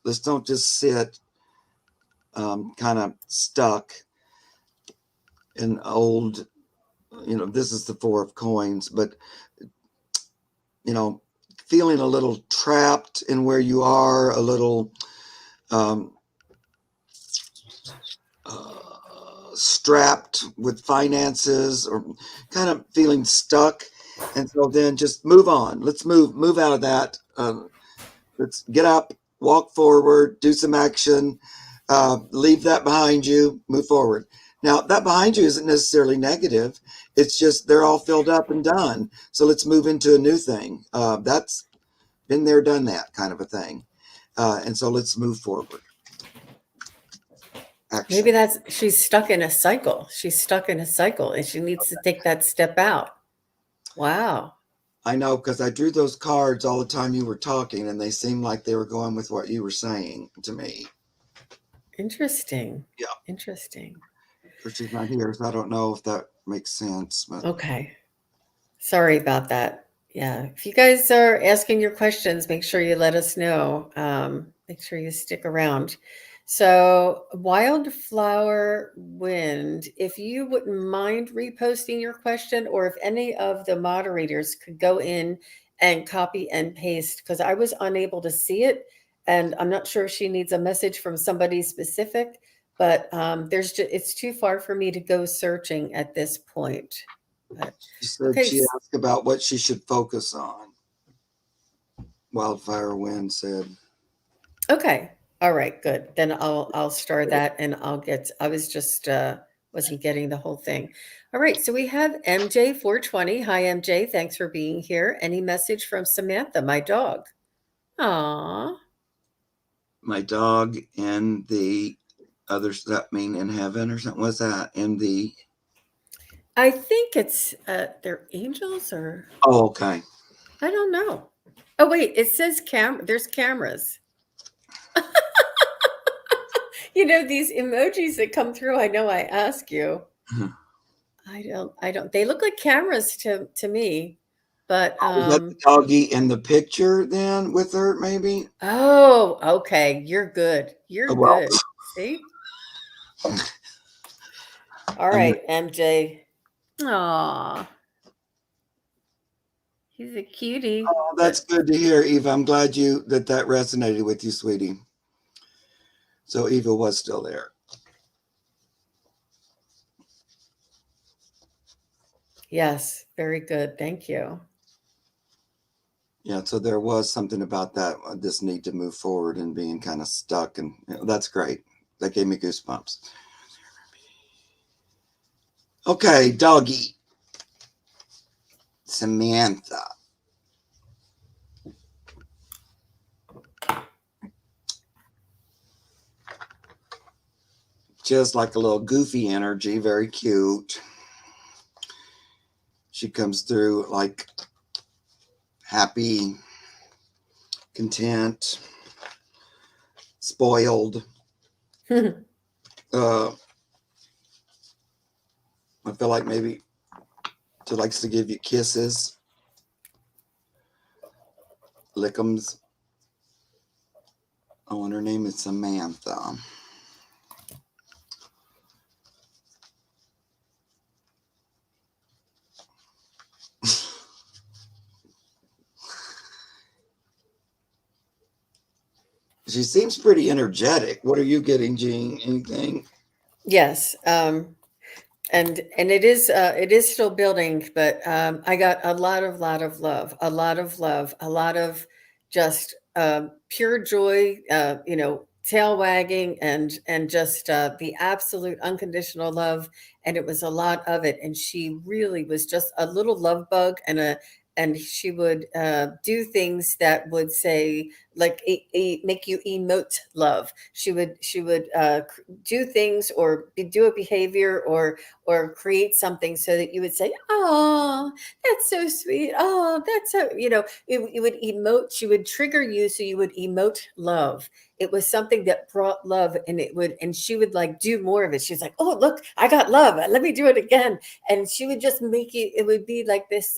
let's don't just sit kind of stuck in old, this is the Four of Coins, but, feeling a little trapped in where you are, a little um, strapped with finances, or kind of feeling stuck. And so then just move on. Let's move out of that. Let's get up, walk forward, do some action, leave that behind you, move forward. Now, that behind you isn't necessarily negative. It's just they're all filled up and done. So let's move into a new thing. That's been there, done that kind of a thing. And so let's move forward. Action. Maybe she's stuck in a cycle. She's stuck in a cycle and she needs to take that step out. Wow. I know, because I drew those cards all the time you were talking, and they seemed like they were going with what you were saying to me. Interesting. Yeah. Interesting. But she's not here, so I don't know if that makes sense. But Okay. Sorry about that. Yeah. If you guys are asking your questions, make sure you let us know. Make sure you stick around. So, Wildflower Wind, if you wouldn't mind reposting your question, or if any of the moderators could go in and copy and paste, because I was unable to see it. And I'm not sure if she needs a message from somebody specific, but it's too far for me to go searching at this point. But, she said okay. she asked about what she should focus on. Wildfire Wind said. Okay. All right, good. Then I'll start that and I was just wasn't getting the whole thing. All right, so we have MJ 420. Hi MJ, thanks for being here. Any message from Samantha, my dog? Aw. My dog and the others, that mean in heaven or something? What's that? In the I think it's they're angels, or Oh, okay. I don't know. Oh wait, it says there's cameras. You know, these emojis that come through, I know I ask you. I don't. They look like cameras to me, but Was that the doggy in the picture then with her, maybe? oh, okay. You're good. You're Well, good. See? All right, MJ. Aw. He's a cutie. oh, that's good to hear, Eva. I'm glad that resonated with you, sweetie. So Eva was still there. Yes, very good. Thank you. Yeah, so there was something about that, this need to move forward and being kind of stuck. And that's great. That gave me goosebumps. Okay, doggy. Samantha. Just like a little goofy energy, very cute. She comes through like happy, content, spoiled. I feel like maybe she likes to give you kisses, lickums. Oh, and her name is Samantha. She seems pretty energetic. What are you getting, Jean? Anything? Yes. And it is still building, but I got a lot of love, a lot of love, a lot of just pure joy, tail wagging, and just the absolute unconditional love. And it was a lot of it, and she really was just a little love bug, and she would do things that would say, like, make you emote love. She would do things, or do a behavior, or create something so that you would say, "Oh, that's so sweet. Oh, that's so," it would emote. She would trigger you, so you would emote love. It was something that brought love, and she would like do more of it. She's like, "Oh, look, I got love. Let me do it again." And she would just make you, it would be like this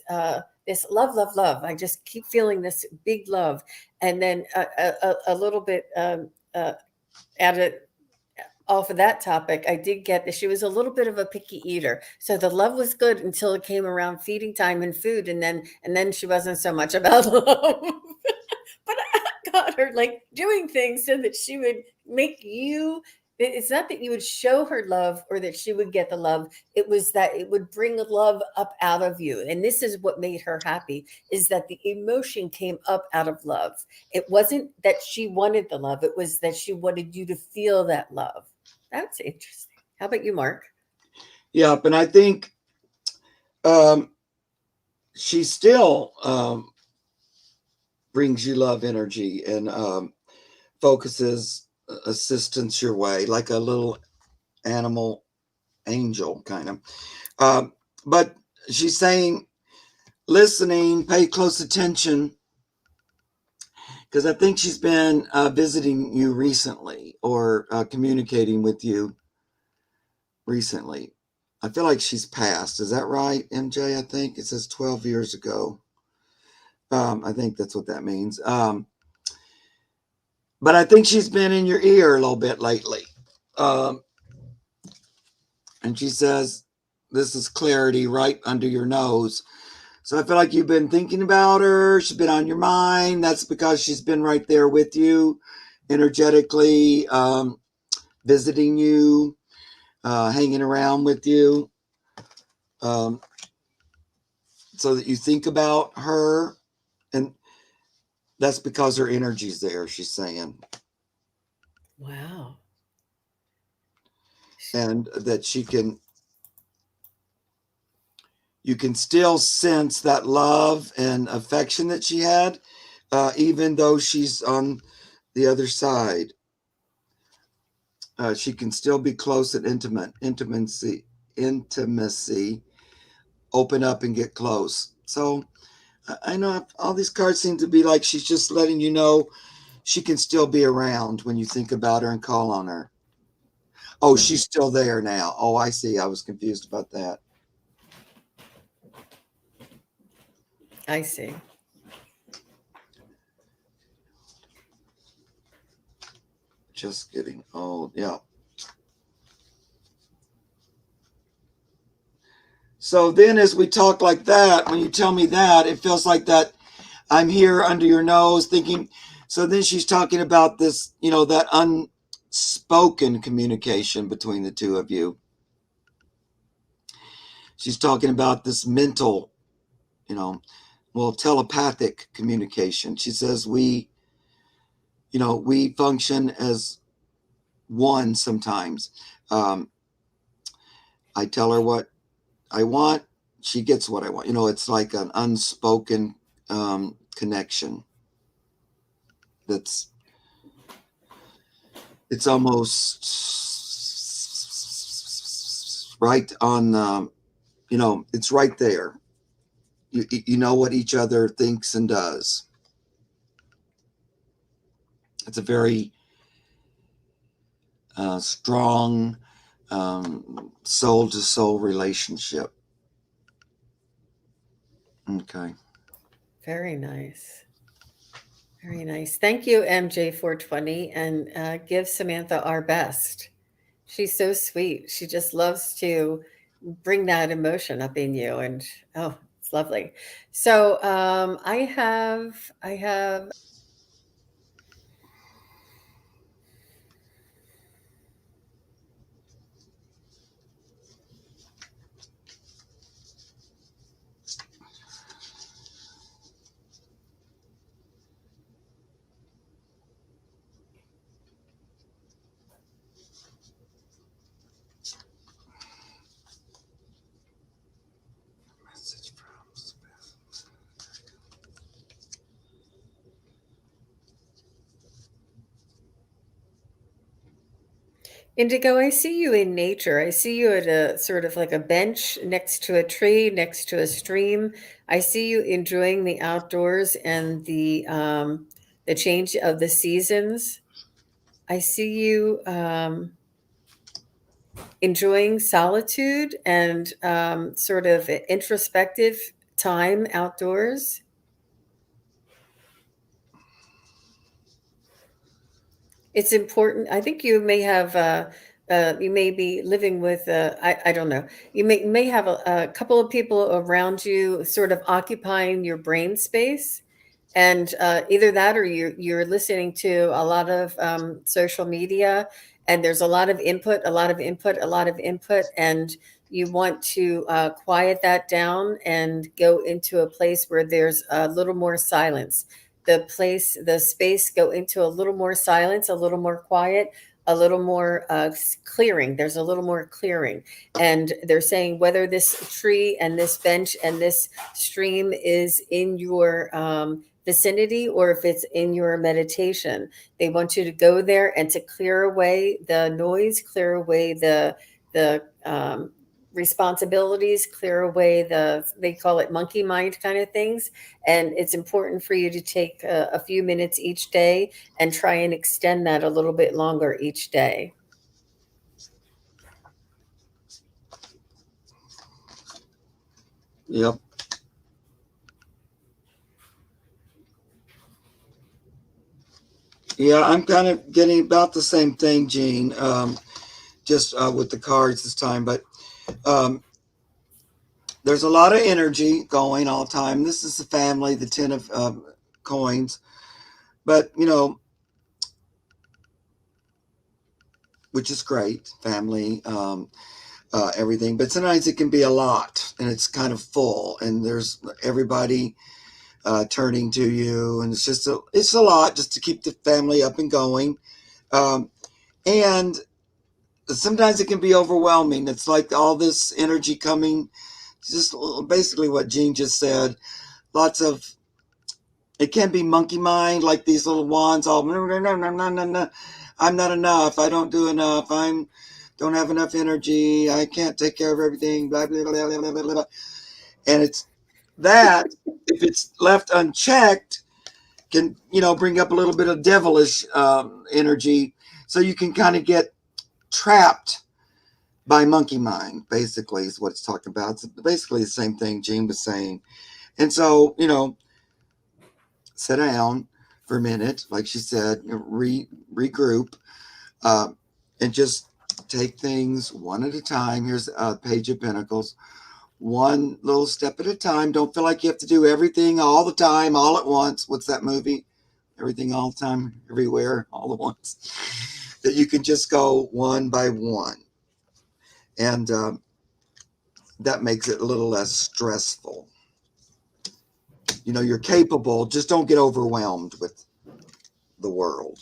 love, love, love. I just keep feeling this big love. And then a little bit added off of that topic, I did get that she was a little bit of a picky eater. So the love was good until it came around feeding time and food, and then she wasn't so much about love. But I got her like doing things so that she would make you. It's not that you would show her love or that she would get the love. It was that it would bring love up out of you. And this is what made her happy, is that the emotion came up out of love. It wasn't that she wanted the love. It was that she wanted you to feel that love. That's interesting. How about you, Mark? Yeah, but I think she still brings you love energy. And focuses assistance your way, like a little animal angel kind of. But she's saying, listening, pay close attention, because I think she's been visiting you recently or communicating with you recently. I feel like she's passed. Is that right, MJ? I think it says 12 years ago. I think that's what that means. But I think she's been in your ear a little bit lately. And she says, this is clarity right under your nose. So I feel like you've been thinking about her. She's been on your mind. That's because she's been right there with you, energetically, visiting you, hanging around with you. So that you think about her. And that's because her energy's there, she's saying. Wow. And that you can still sense that love and affection that she had, even though she's on the other side. She can still be close and intimacy, open up and get close. So I know all these cards seem to be like she's just letting you know she can still be around when you think about her and call on her. Oh, she's still there now. Oh, I see. I was confused about that. I see. Just getting old. Yeah. So then as we talk like that, when you tell me that, it feels like that I'm here under your nose thinking. So then she's talking about this, that unspoken communication between the two of you. She's talking about this mental, telepathic communication. She says we function as one sometimes. I tell her what I want, she gets what I want. It's like an unspoken connection. It's almost right on. It's right there. You know what each other thinks and does. It's a very strong soul to soul relationship. Okay. Very nice. Very nice. Thank you, MJ420, and give Samantha our best. She's so sweet. She just loves to bring that emotion up in you, and oh, it's lovely. So I have Indigo, I see you in nature. I see you at a sort of like a bench next to a tree, next to a stream. I see you enjoying the outdoors and the change of the seasons. I see you enjoying solitude and sort of introspective time outdoors. It's important. I think you may have, you may be living with, I don't know. You may have a couple of people around you sort of occupying your brain space. And either that or you're listening to a lot of social media, and there's a lot of input, a lot of input, a lot of input, and you want to quiet that down and go into a place where there's a little more silence. The space, go into a little more silence, a little more quiet, a little more clearing. There's a little more clearing. And they're saying whether this tree and this bench and this stream is in your vicinity or if it's in your meditation. They want you to go there and to clear away the noise, clear away the responsibilities, clear away they call it monkey mind kind of things. And it's important for you to take a few minutes each day and try and extend that a little bit longer each day. Yep. Yeah, I'm kind of getting about the same thing, Jean, just with the cards this time. But there's a lot of energy going all the time. This is the family, the 10 of coins. But, which is great, family, everything. But sometimes it can be a lot, and it's kind of full. And there's everybody turning to you. And it's a lot just to keep the family up and going. And sometimes it can be overwhelming. It's like all this energy coming, just basically what Jean just said. Lots of, it can be monkey mind, like these little wands, all, I'm not enough, I don't do enough, don't have enough energy, I can't take care of everything, blah, blah, blah, blah, blah, blah. And it's that, if it's left unchecked, can, bring up a little bit of devilish energy. So you can kind of get trapped by monkey mind, basically, is what it's talking about. It's basically the same thing Jean was saying. And so, sit down for a minute, like she said, regroup, and just take things one at a time. Here's a Page of Pentacles. One little step at a time. Don't feel like you have to do everything all the time, all at once. What's that movie? Everything all the time, everywhere, all at once. That you can just go one by one. And that makes it a little less stressful. You're capable. Just don't get overwhelmed with the world.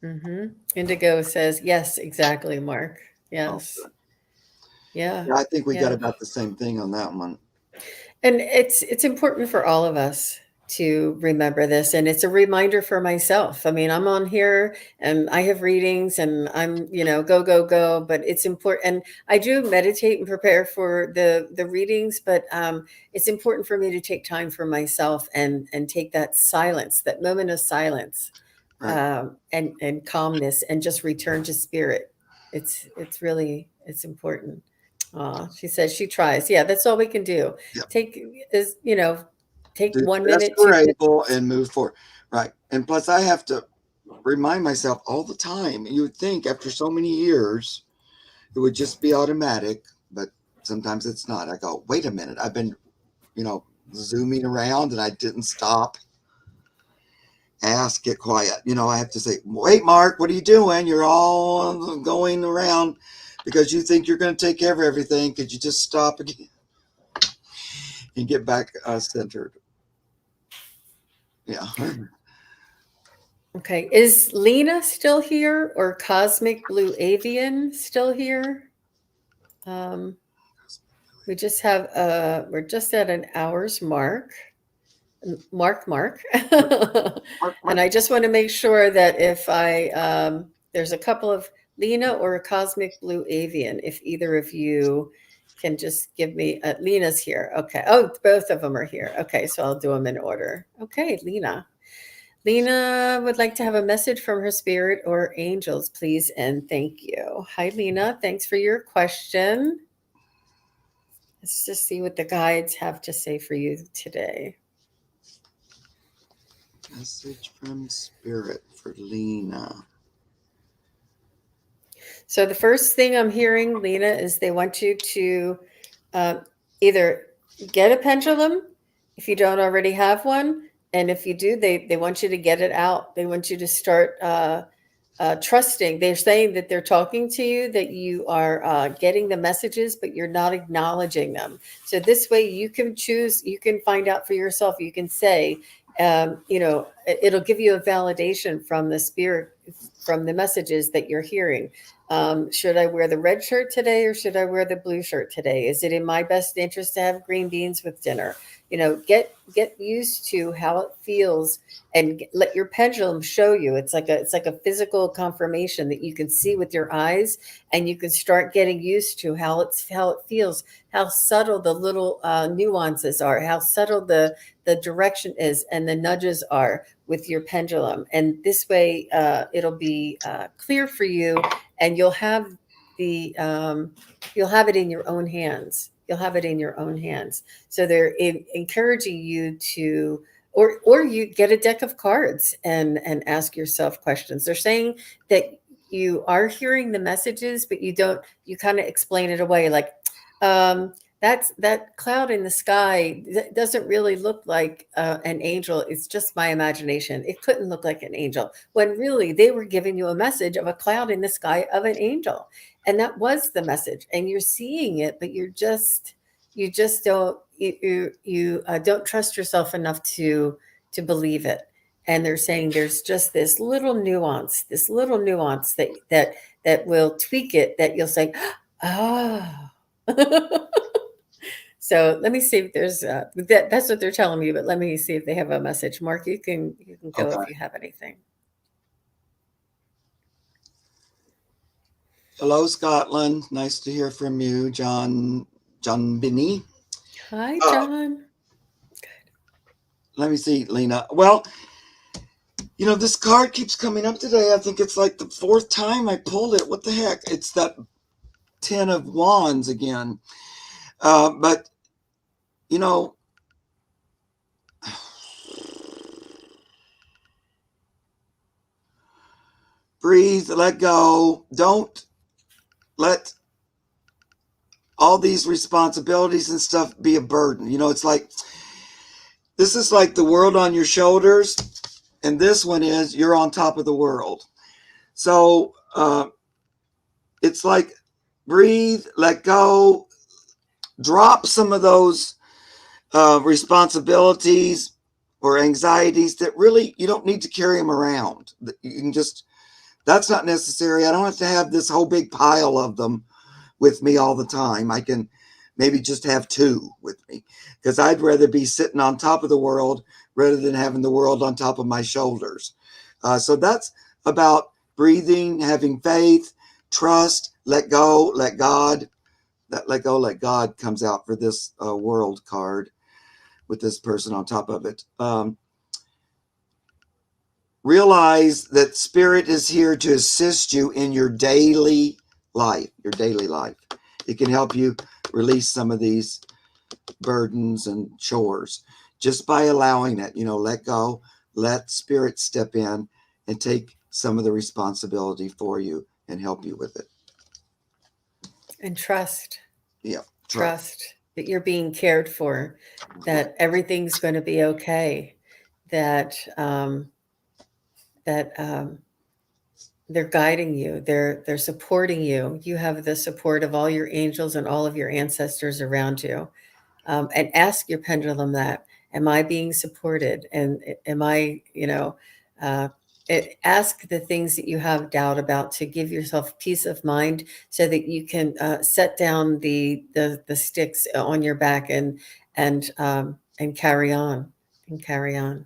Mm-hmm. Indigo says, yes, exactly, Mark. Yes. Oh, yeah. I think we got about the same thing on that one. And it's important for all of us to remember this. And it's a reminder for myself. I mean, I'm on here and I have readings and I'm, go, go, go, but it's important. And I do meditate and prepare for the readings, but it's important for me to take time for myself and take that silence, that moment of silence, right. And calmness, and just return to spirit. It's important. She says she tries. Yeah, that's all we can do. Yep. Take 1 minute, 2 minutes, and move forward. Right. And plus I have to remind myself all the time. You would think after so many years it would just be automatic, but sometimes it's not. I go, wait a minute. I've been, zooming around and I didn't stop. Get quiet. I have to say, wait, Mark, what are you doing? You're all going around because you think you're going to take care of everything. Could you just stop again and get back centered? Yeah. Okay. Is Lena still here, or Cosmic Blue Avian still here? We just have we're just at an hour's mark. Mark. And I just want to make sure that if there's a couple of Lena or a Cosmic Blue Avian, if either of you can just give me, Lena's here. Okay. Oh, both of them are here. Okay. So I'll do them in order. Okay. Lena would like to have a message from her spirit or angels, please. And thank you. Hi, Lena. Thanks for your question. Let's just see what the guides have to say for you today. Message from spirit for Lena. So the first thing I'm hearing, Lena, is they want you to either get a pendulum if you don't already have one. And if you do, they want you to get it out. They want you to start trusting. They're saying that they're talking to you, that you are getting the messages, but you're not acknowledging them. So this way you can choose, you can find out for yourself. You can say, it'll give you a validation from the spirit from the messages that you're hearing. Should I wear the red shirt today or should I wear the blue shirt today? Is it in my best interest to have green beans with dinner? Get used to how it feels and let your pendulum show you. It's like a physical confirmation that you can see with your eyes, and you can start getting used to how it feels, how subtle the little nuances are, how subtle the direction is, and the nudges are with your pendulum. And this way, it'll be clear for you, and you'll have it in your own hands. You'll have it in your own hands. So they're encouraging you to, or you get a deck of cards and ask yourself questions. They're saying that you are hearing the messages, but you don't. You kind of explain it away, like, um, that cloud in the sky doesn't really look like an angel. It's just my imagination. It couldn't look like an angel, when really they were giving you a message of a cloud in the sky of an angel, and that was the message. And you're seeing it, but you just don't trust yourself enough to believe it. And they're saying there's just this little nuance that will tweak it, that you'll say, oh. So let me see if there's that's what they're telling me, but let me see if they have a message. Mark, you can go Okay. if you have anything. Hello, Scotland. Nice to hear from you, John Binney. Hi, Uh, John. Let me see, Lena. Well, this card keeps coming up today. I think it's like the fourth time I pulled it. What the heck? It's that 10 of Wands again. But, breathe, let go. Don't let all these responsibilities and stuff be a burden. It's like, this is like the world on your shoulders, and this one is you're on top of the world. So it's like, breathe, let go, drop some of those responsibilities or anxieties that really you don't need to carry them around. You can just, that's not necessary. I don't have to have this whole big pile of them with me all the time. I can maybe just have two with me, because I'd rather be sitting on top of the world rather than having the world on top of my shoulders. So that's about breathing, having faith, trust, let go, let God. That let go, let God comes out for this world card with this person on top of it. Realize that Spirit is here to assist you in your daily life. It can help you release some of these burdens and chores just by allowing it. Let go, let Spirit step in and take some of the responsibility for you and help you with it. And trust. Yeah. Trust that you're being cared for, that everything's going to be okay, that they're guiding you, they're supporting you. You have the support of all your angels and all of your ancestors around you. And ask your pendulum that, am I being supported? And am I, uh, ask the things that you have doubt about, to give yourself peace of mind, so that you can set down the sticks on your back, and carry on and carry on.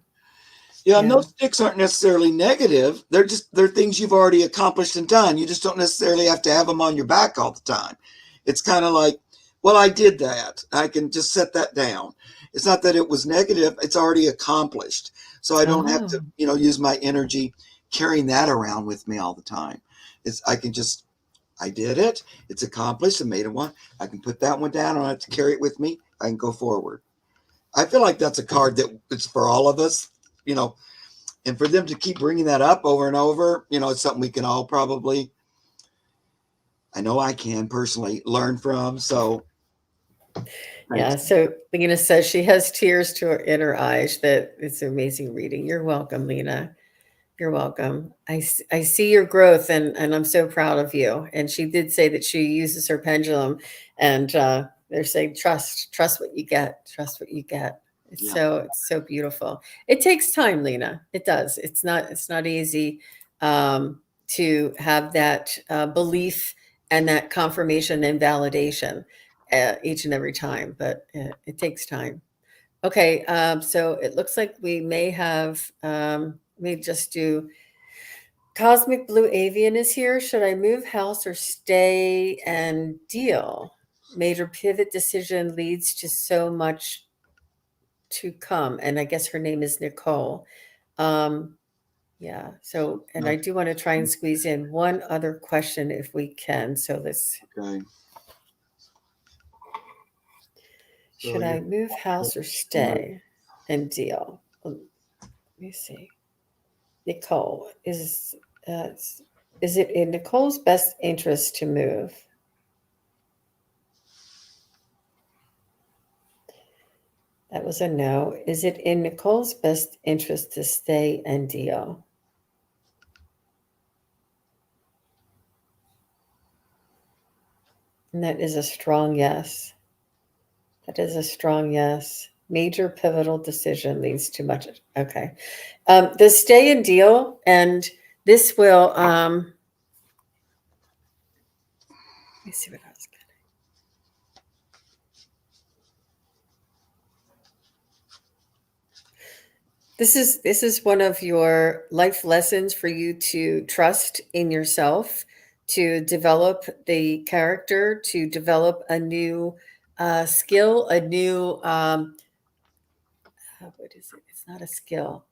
Yeah, and Yeah. those sticks aren't necessarily negative. They're things you've already accomplished and done. You just don't necessarily have to have them on your back all the time. It's kind of like, well, I did that. I can just set that down. It's not that it was negative. It's already accomplished. So I don't have to, Oh, use my energy carrying that around with me all the time. I did it. It's accomplished. I made it one. I can put that one down. I don't have to carry it with me. I can go forward. I feel like that's a card that it's for all of us, and for them to keep bringing that up over and over, it's something we can all probably, I know I can personally learn from. So yeah. thanks. So Lena says she has tears in her eyes. That it's an amazing reading. You're welcome, Lena. You're welcome. I see your growth, and I'm so proud of you. And she did say that she uses her pendulum, and they're saying, trust what you get, trust what you get. It's Yeah. so beautiful. It takes time, Lena. It does. It's not easy, to have that belief and that confirmation and validation each and every time, but it takes time. Okay, so it looks like we may have, let me just do, Cosmic Blue Avian is here. Should I move house or stay and deal? Major pivot decision leads to so much to come. And I guess her name is Nicole. Yeah, so, and I do want to try and squeeze in one other question if we can. So let's, Okay. should I move house or stay and deal? Let me see. Nicole, is it in Nicole's best interest to move? That was a no. Is it in Nicole's best interest to stay and deal? And that is a strong yes. That is a strong yes. Major pivotal decision leads to much. Okay. The stay and deal, and this will, let me see what I was getting. This is one of your life lessons for you to trust in yourself, to develop the character, to develop a new skill, a new what is it? It's not a skill.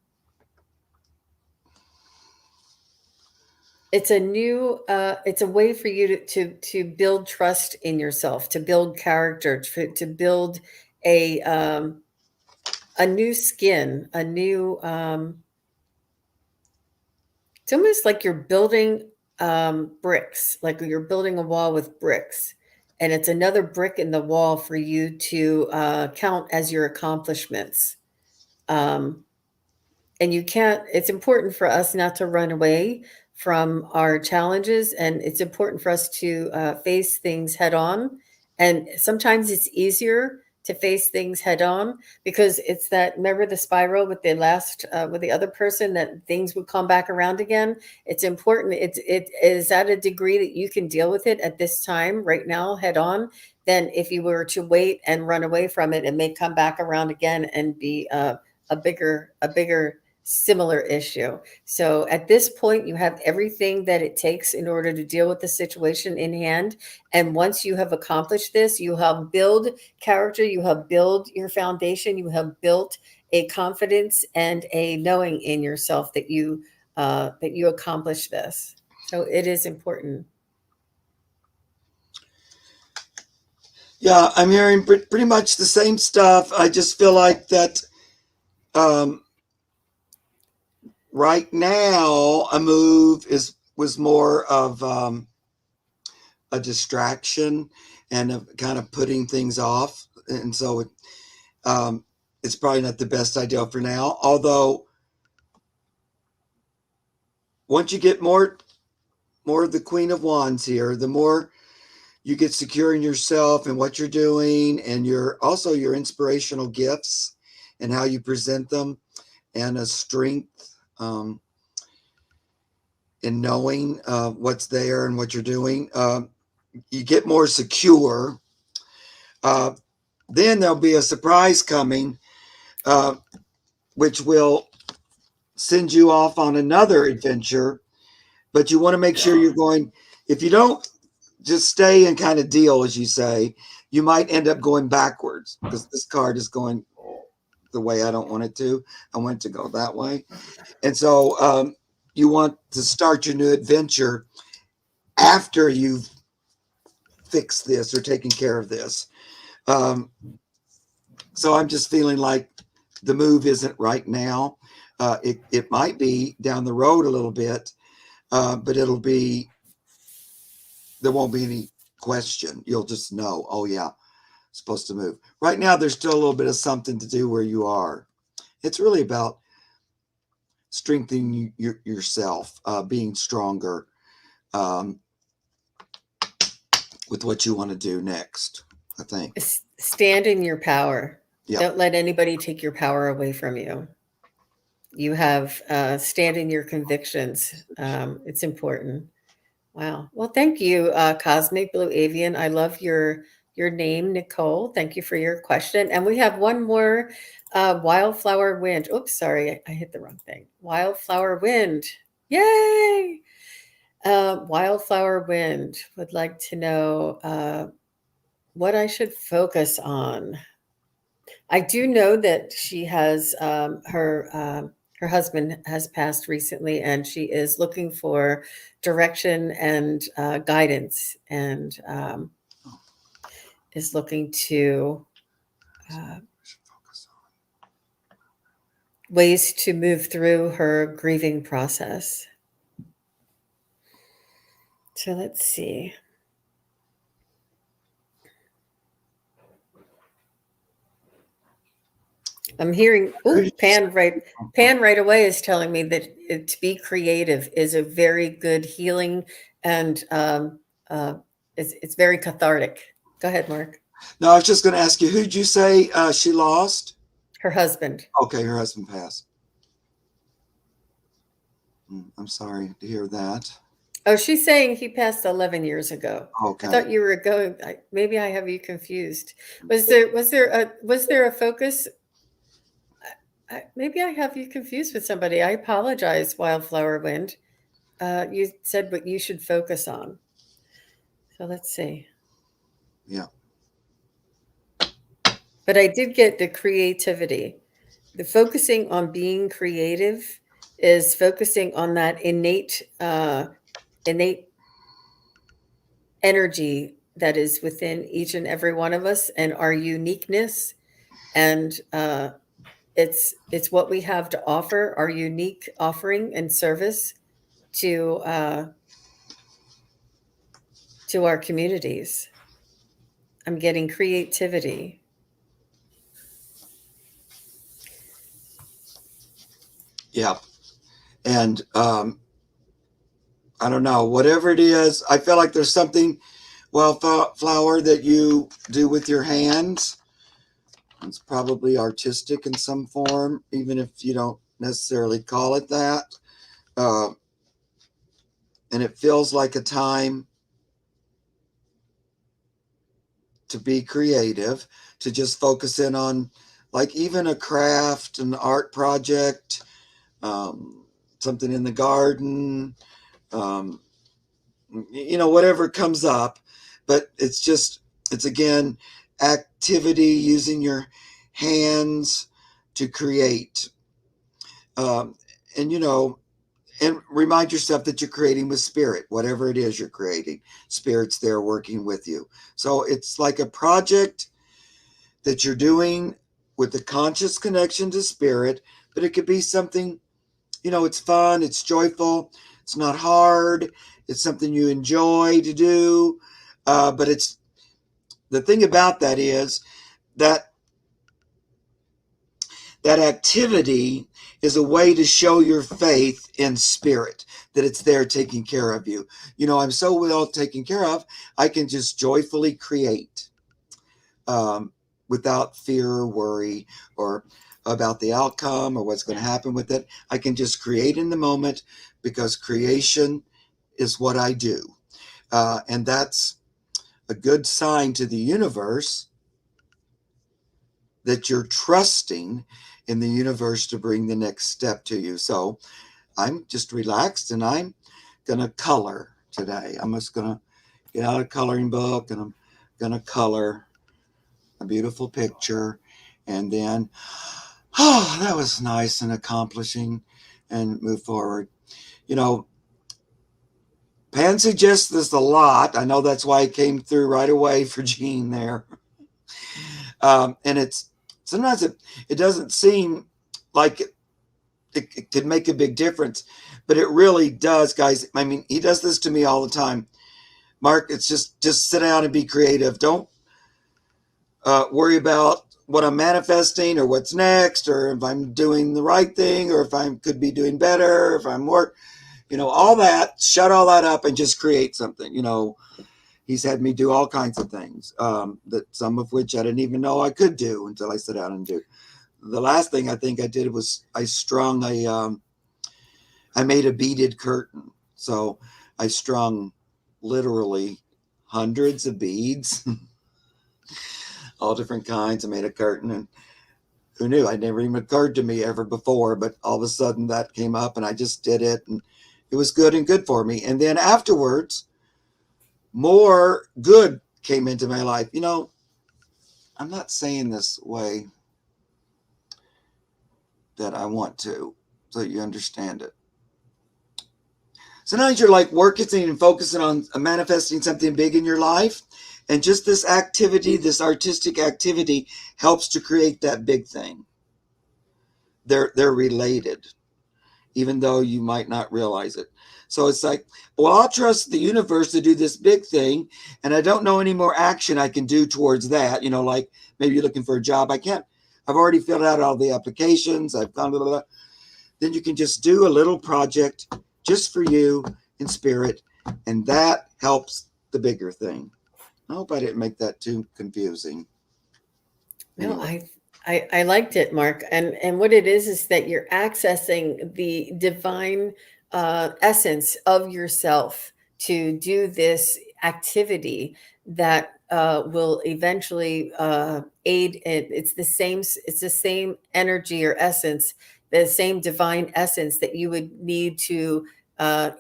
It's a new it's a way for you to build trust in yourself, to build character, to build a new skin, a new it's almost like you're building bricks, like you're building a wall with bricks, and it's another brick in the wall for you to count as your accomplishments. Um, and you can't, it's important for us not to run away from our challenges, and it's important for us to face things head on. And sometimes it's easier to face things head on because it's that, remember the spiral with the last with the other person, that things would come back around again. It's important, it is at a degree that you can deal with it at this time right now head on. Then if you were to wait and run away from it, it may come back around again and be a bigger similar issue. So at this point, you have everything that it takes in order to deal with the situation in hand. And once you have accomplished this, you have built character, you have built your foundation, you have built a confidence and a knowing in yourself that you accomplished this. So it is important. Yeah, I'm hearing pretty much the same stuff. I just feel like that right now a move was more of a distraction and of kind of putting things off, and so it's probably not the best idea for now. Although once you get more of the Queen of Wands here, the more you get secure in yourself and what you're doing, and your inspirational gifts and how you present them, and a strength in knowing what's there and what you're doing. You get more secure. Then there'll be a surprise coming, which will send you off on another adventure. But you want to make sure you're going. If you don't just stay and kind of deal, as you say, you might end up going backwards because this card is going the way I don't want it to. I want it to go that way. And so you want to start your new adventure after you've fixed this or taken care of this. So I'm just feeling like the move isn't right now. It might be down the road a little bit, but there won't be any question. You'll just know, oh yeah, supposed to move. Right now, there's still a little bit of something to do where you are. It's really about strengthening yourself, being stronger with what you want to do next, I think. Stand in your power. Yeah. Don't let anybody take your power away from you. You have stand in your convictions. It's important. Wow. Well, thank you, Cosmic Blue Avian. I love your name, Nicole. Thank you for your question. And we have one more, Wildflower Wind. Oops, sorry, I hit the wrong thing. Wildflower Wind. Yay! Wildflower Wind would like to know what I should focus on. I do know that she has her husband has passed recently, and she is looking for direction and guidance, and is looking to uh, ways to move through her grieving process. So let's see. I'm hearing, oh, Pan right away is telling me that to be creative is a very good healing, and it's very cathartic. Go ahead, Mark. No, I was just going to ask you, who'd you say she lost? Her husband. Okay, her husband passed. I'm sorry to hear that. Oh, she's saying he passed 11 years ago. Okay. I thought you were going. Maybe I have you confused. Was there a focus? Maybe I have you confused with somebody. I apologize, Wildflower Wind. You said what you should focus on. So let's see. Yeah. But I did get the creativity. The focusing on being creative is focusing on that innate energy that is within each and every one of us, and our uniqueness. And it's what we have to offer, our unique offering and service to our communities. I'm getting creativity. Yeah. And I don't know, whatever it is, I feel like there's something, Wildflower, that you do with your hands. It's probably artistic in some form, even if you don't necessarily call it that. And it feels like a time to be creative, to just focus in on, like, even a craft, an art project, something in the garden, whatever comes up. But it's again, activity, using your hands to create. And remind yourself that you're creating with spirit, whatever it is you're creating. Spirit's there working with you. So it's like a project that you're doing with the conscious connection to spirit, but it could be something, it's fun, it's joyful, it's not hard, it's something you enjoy to do. But it's the thing about that is that activity is a way to show your faith in spirit, that it's there taking care of you. I'm so well taken care of, I can just joyfully create without fear or worry or about the outcome or what's going to happen with it. I can just create in the moment, because creation is what I do. And that's a good sign to the universe that you're trusting in the universe to bring the next step to you. So I'm just relaxed, and I'm going to color today. I'm just going to get out a coloring book, and I'm going to color a beautiful picture. And then, that was nice and accomplishing, and move forward. Pan suggests this a lot. I know that's why it came through right away for Jean there. And it's sometimes it doesn't seem like it could make a big difference, but it really does, guys. I mean, he does this to me all the time. Mark, it's just sit down and be creative. Don't worry about what I'm manifesting or what's next, or if I'm doing the right thing, or if I could be doing better, if I'm more, all that. Shut all that up and just create something. He's had me do all kinds of things, that some of which I didn't even know I could do until I sit down and do. the last thing I think I did was I made a beaded curtain. So I strung literally hundreds of beads, all different kinds. I made a curtain, and who knew? It never even occurred to me ever before, but all of a sudden that came up and I just did it, and it was good and good for me. And then afterwards, more good came into my life. I'm not saying this way that I want to, so you understand it. Sometimes you're like working and focusing on manifesting something big in your life, and just this activity, this artistic activity, helps to create that big thing. They're related, even though you might not realize it. So it's like, well, I'll trust the universe to do this big thing, and I don't know any more action I can do towards that. Like maybe you're looking for a job. I've already filled out all the applications. I've done blah, blah, blah. Then you can just do a little project just for you in spirit, and that helps the bigger thing. I hope I didn't make that too confusing. No, Anyway. I liked it, Mark. And what it is that you're accessing the divine essence of yourself to do this activity that will eventually aid it. It's the same energy or essence, the same divine essence that you would need to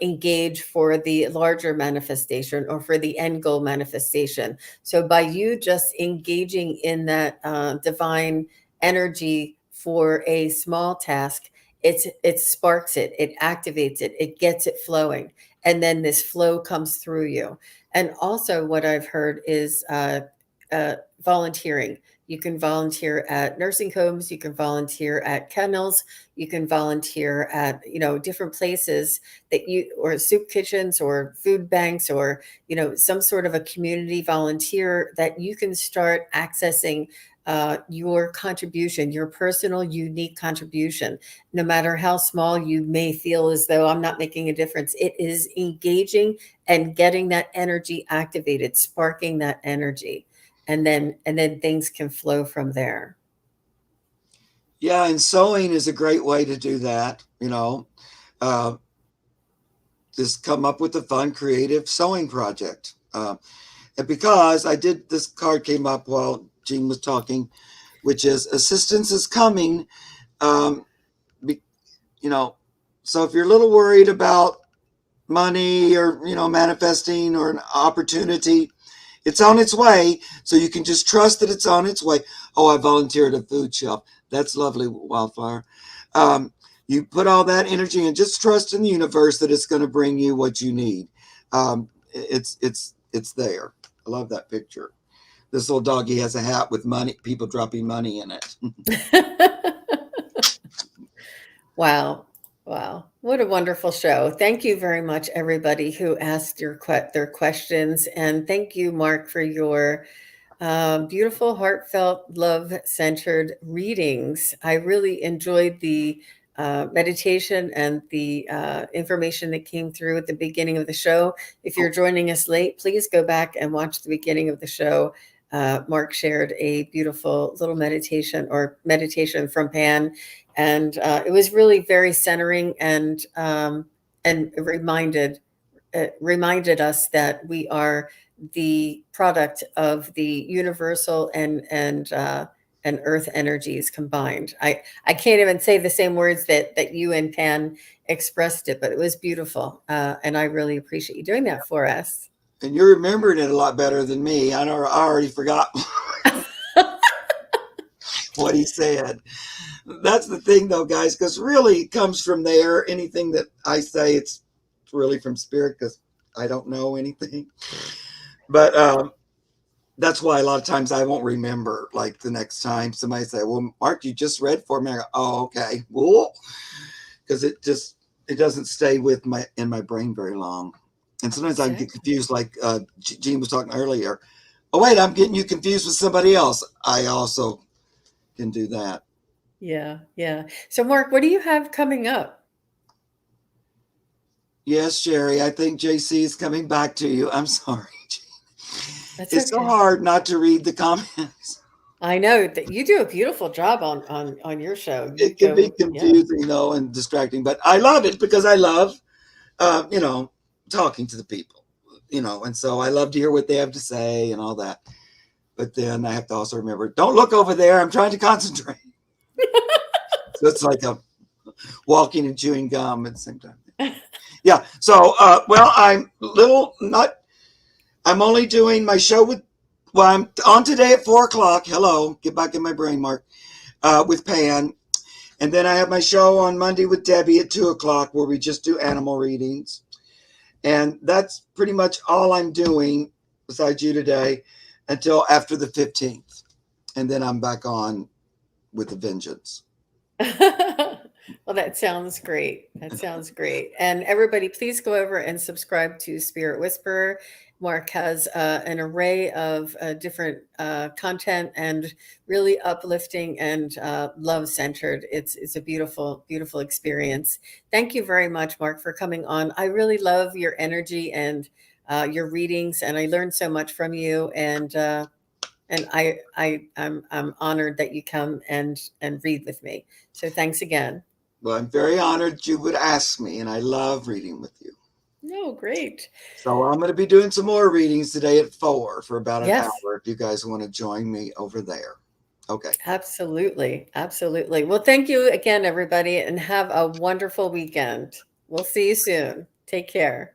engage for the larger manifestation or for the end goal manifestation. So by you just engaging in that divine energy for a small task, it sparks it, it activates it, it gets it flowing, and then this flow comes through you. And also, what I've heard is volunteering. You can volunteer at nursing homes, you can volunteer at kennels, you can volunteer at different places that you, or soup kitchens or food banks, or some sort of a community volunteer that you can start accessing your contribution, your personal unique contribution. No matter how small you may feel as though I'm not making a difference, it is engaging and getting that energy activated, sparking that energy, and then things can flow from there. Yeah, and sewing is a great way to do that. Uh, just come up with a fun, creative sewing project. And because I did, this card came up while Jean was talking, which is assistance is coming. Um, be, you know, so if you're a little worried about money or, manifesting or an opportunity, it's on its way. So you can just trust that it's on its way. Oh, I volunteered at a food shelf. That's lovely, Wildflower. Um, you put all that energy and just trust in the universe that it's going to bring you what you need. It's there. I love that picture. This little doggy has a hat with money, people dropping money in it. Wow. Wow. What a wonderful show. Thank you very much, everybody who asked their questions. And thank you, Mark, for your beautiful, heartfelt, love centered readings. I really enjoyed the meditation and the information that came through at the beginning of the show. If you're joining us late, please go back and watch the beginning of the show. Mark shared a beautiful little meditation from Pan, and it was really very centering and reminded us that we are the product of the universal and earth energies combined. I can't even say the same words that you and Pan expressed it, but it was beautiful, and I really appreciate you doing that for us. And you're remembering it a lot better than me. I already forgot what he said. That's the thing, though, guys, because really it comes from there. Anything that I say, it's really from spirit, because I don't know anything. But that's why a lot of times I won't remember. Like the next time somebody say, "Well, Mark, you just read for me." I go, "Oh, okay." Because it doesn't stay in my brain very long. And sometimes I get confused, like Jean was talking earlier. Oh, wait, I'm getting you confused with somebody else. I also can do that. Yeah, yeah. So, Mark, what do you have coming up? Yes, Sherry, I think JC is coming back to you. I'm sorry. That's It's so okay. hard not to read the comments. I know that you do a beautiful job on your show. You It can be go, yeah. confusing though and distracting, but I love it because I love, you know, talking to the people, you know, and so I love to hear what they have to say and all that. But then I have to also remember, don't look over there. I'm trying to concentrate. So it's like a walking and chewing gum at the same time. Yeah. So, well, I'm little not. I'm only doing my show with. Well, I'm on today at 4 o'clock. Hello, get back in my brain, Mark. With Pan, and then I have my show on Monday with Debbie at 2 o'clock, where we just do animal readings, and that's pretty much all I'm doing besides you today until after the 15th, and then I'm back on with a vengeance. Well, that sounds great. That sounds great. And everybody, please go over and subscribe to Spirit Whisperer. Mark has an array of different content and really uplifting and love centered. It's a beautiful, beautiful experience. Thank you very much, Mark, for coming on. I really love your energy and your readings, and I learned so much from you. And I'm honored that you come and read with me. So thanks again. Well, I'm very honored you would ask me, and I love reading with you. No, great. So I'm going to be doing some more readings today at 4 for about an Yes, hour if you guys want to join me over there. Okay. absolutely. Absolutely. Well, thank you again, everybody, and have a wonderful weekend. We'll see you soon. Take care.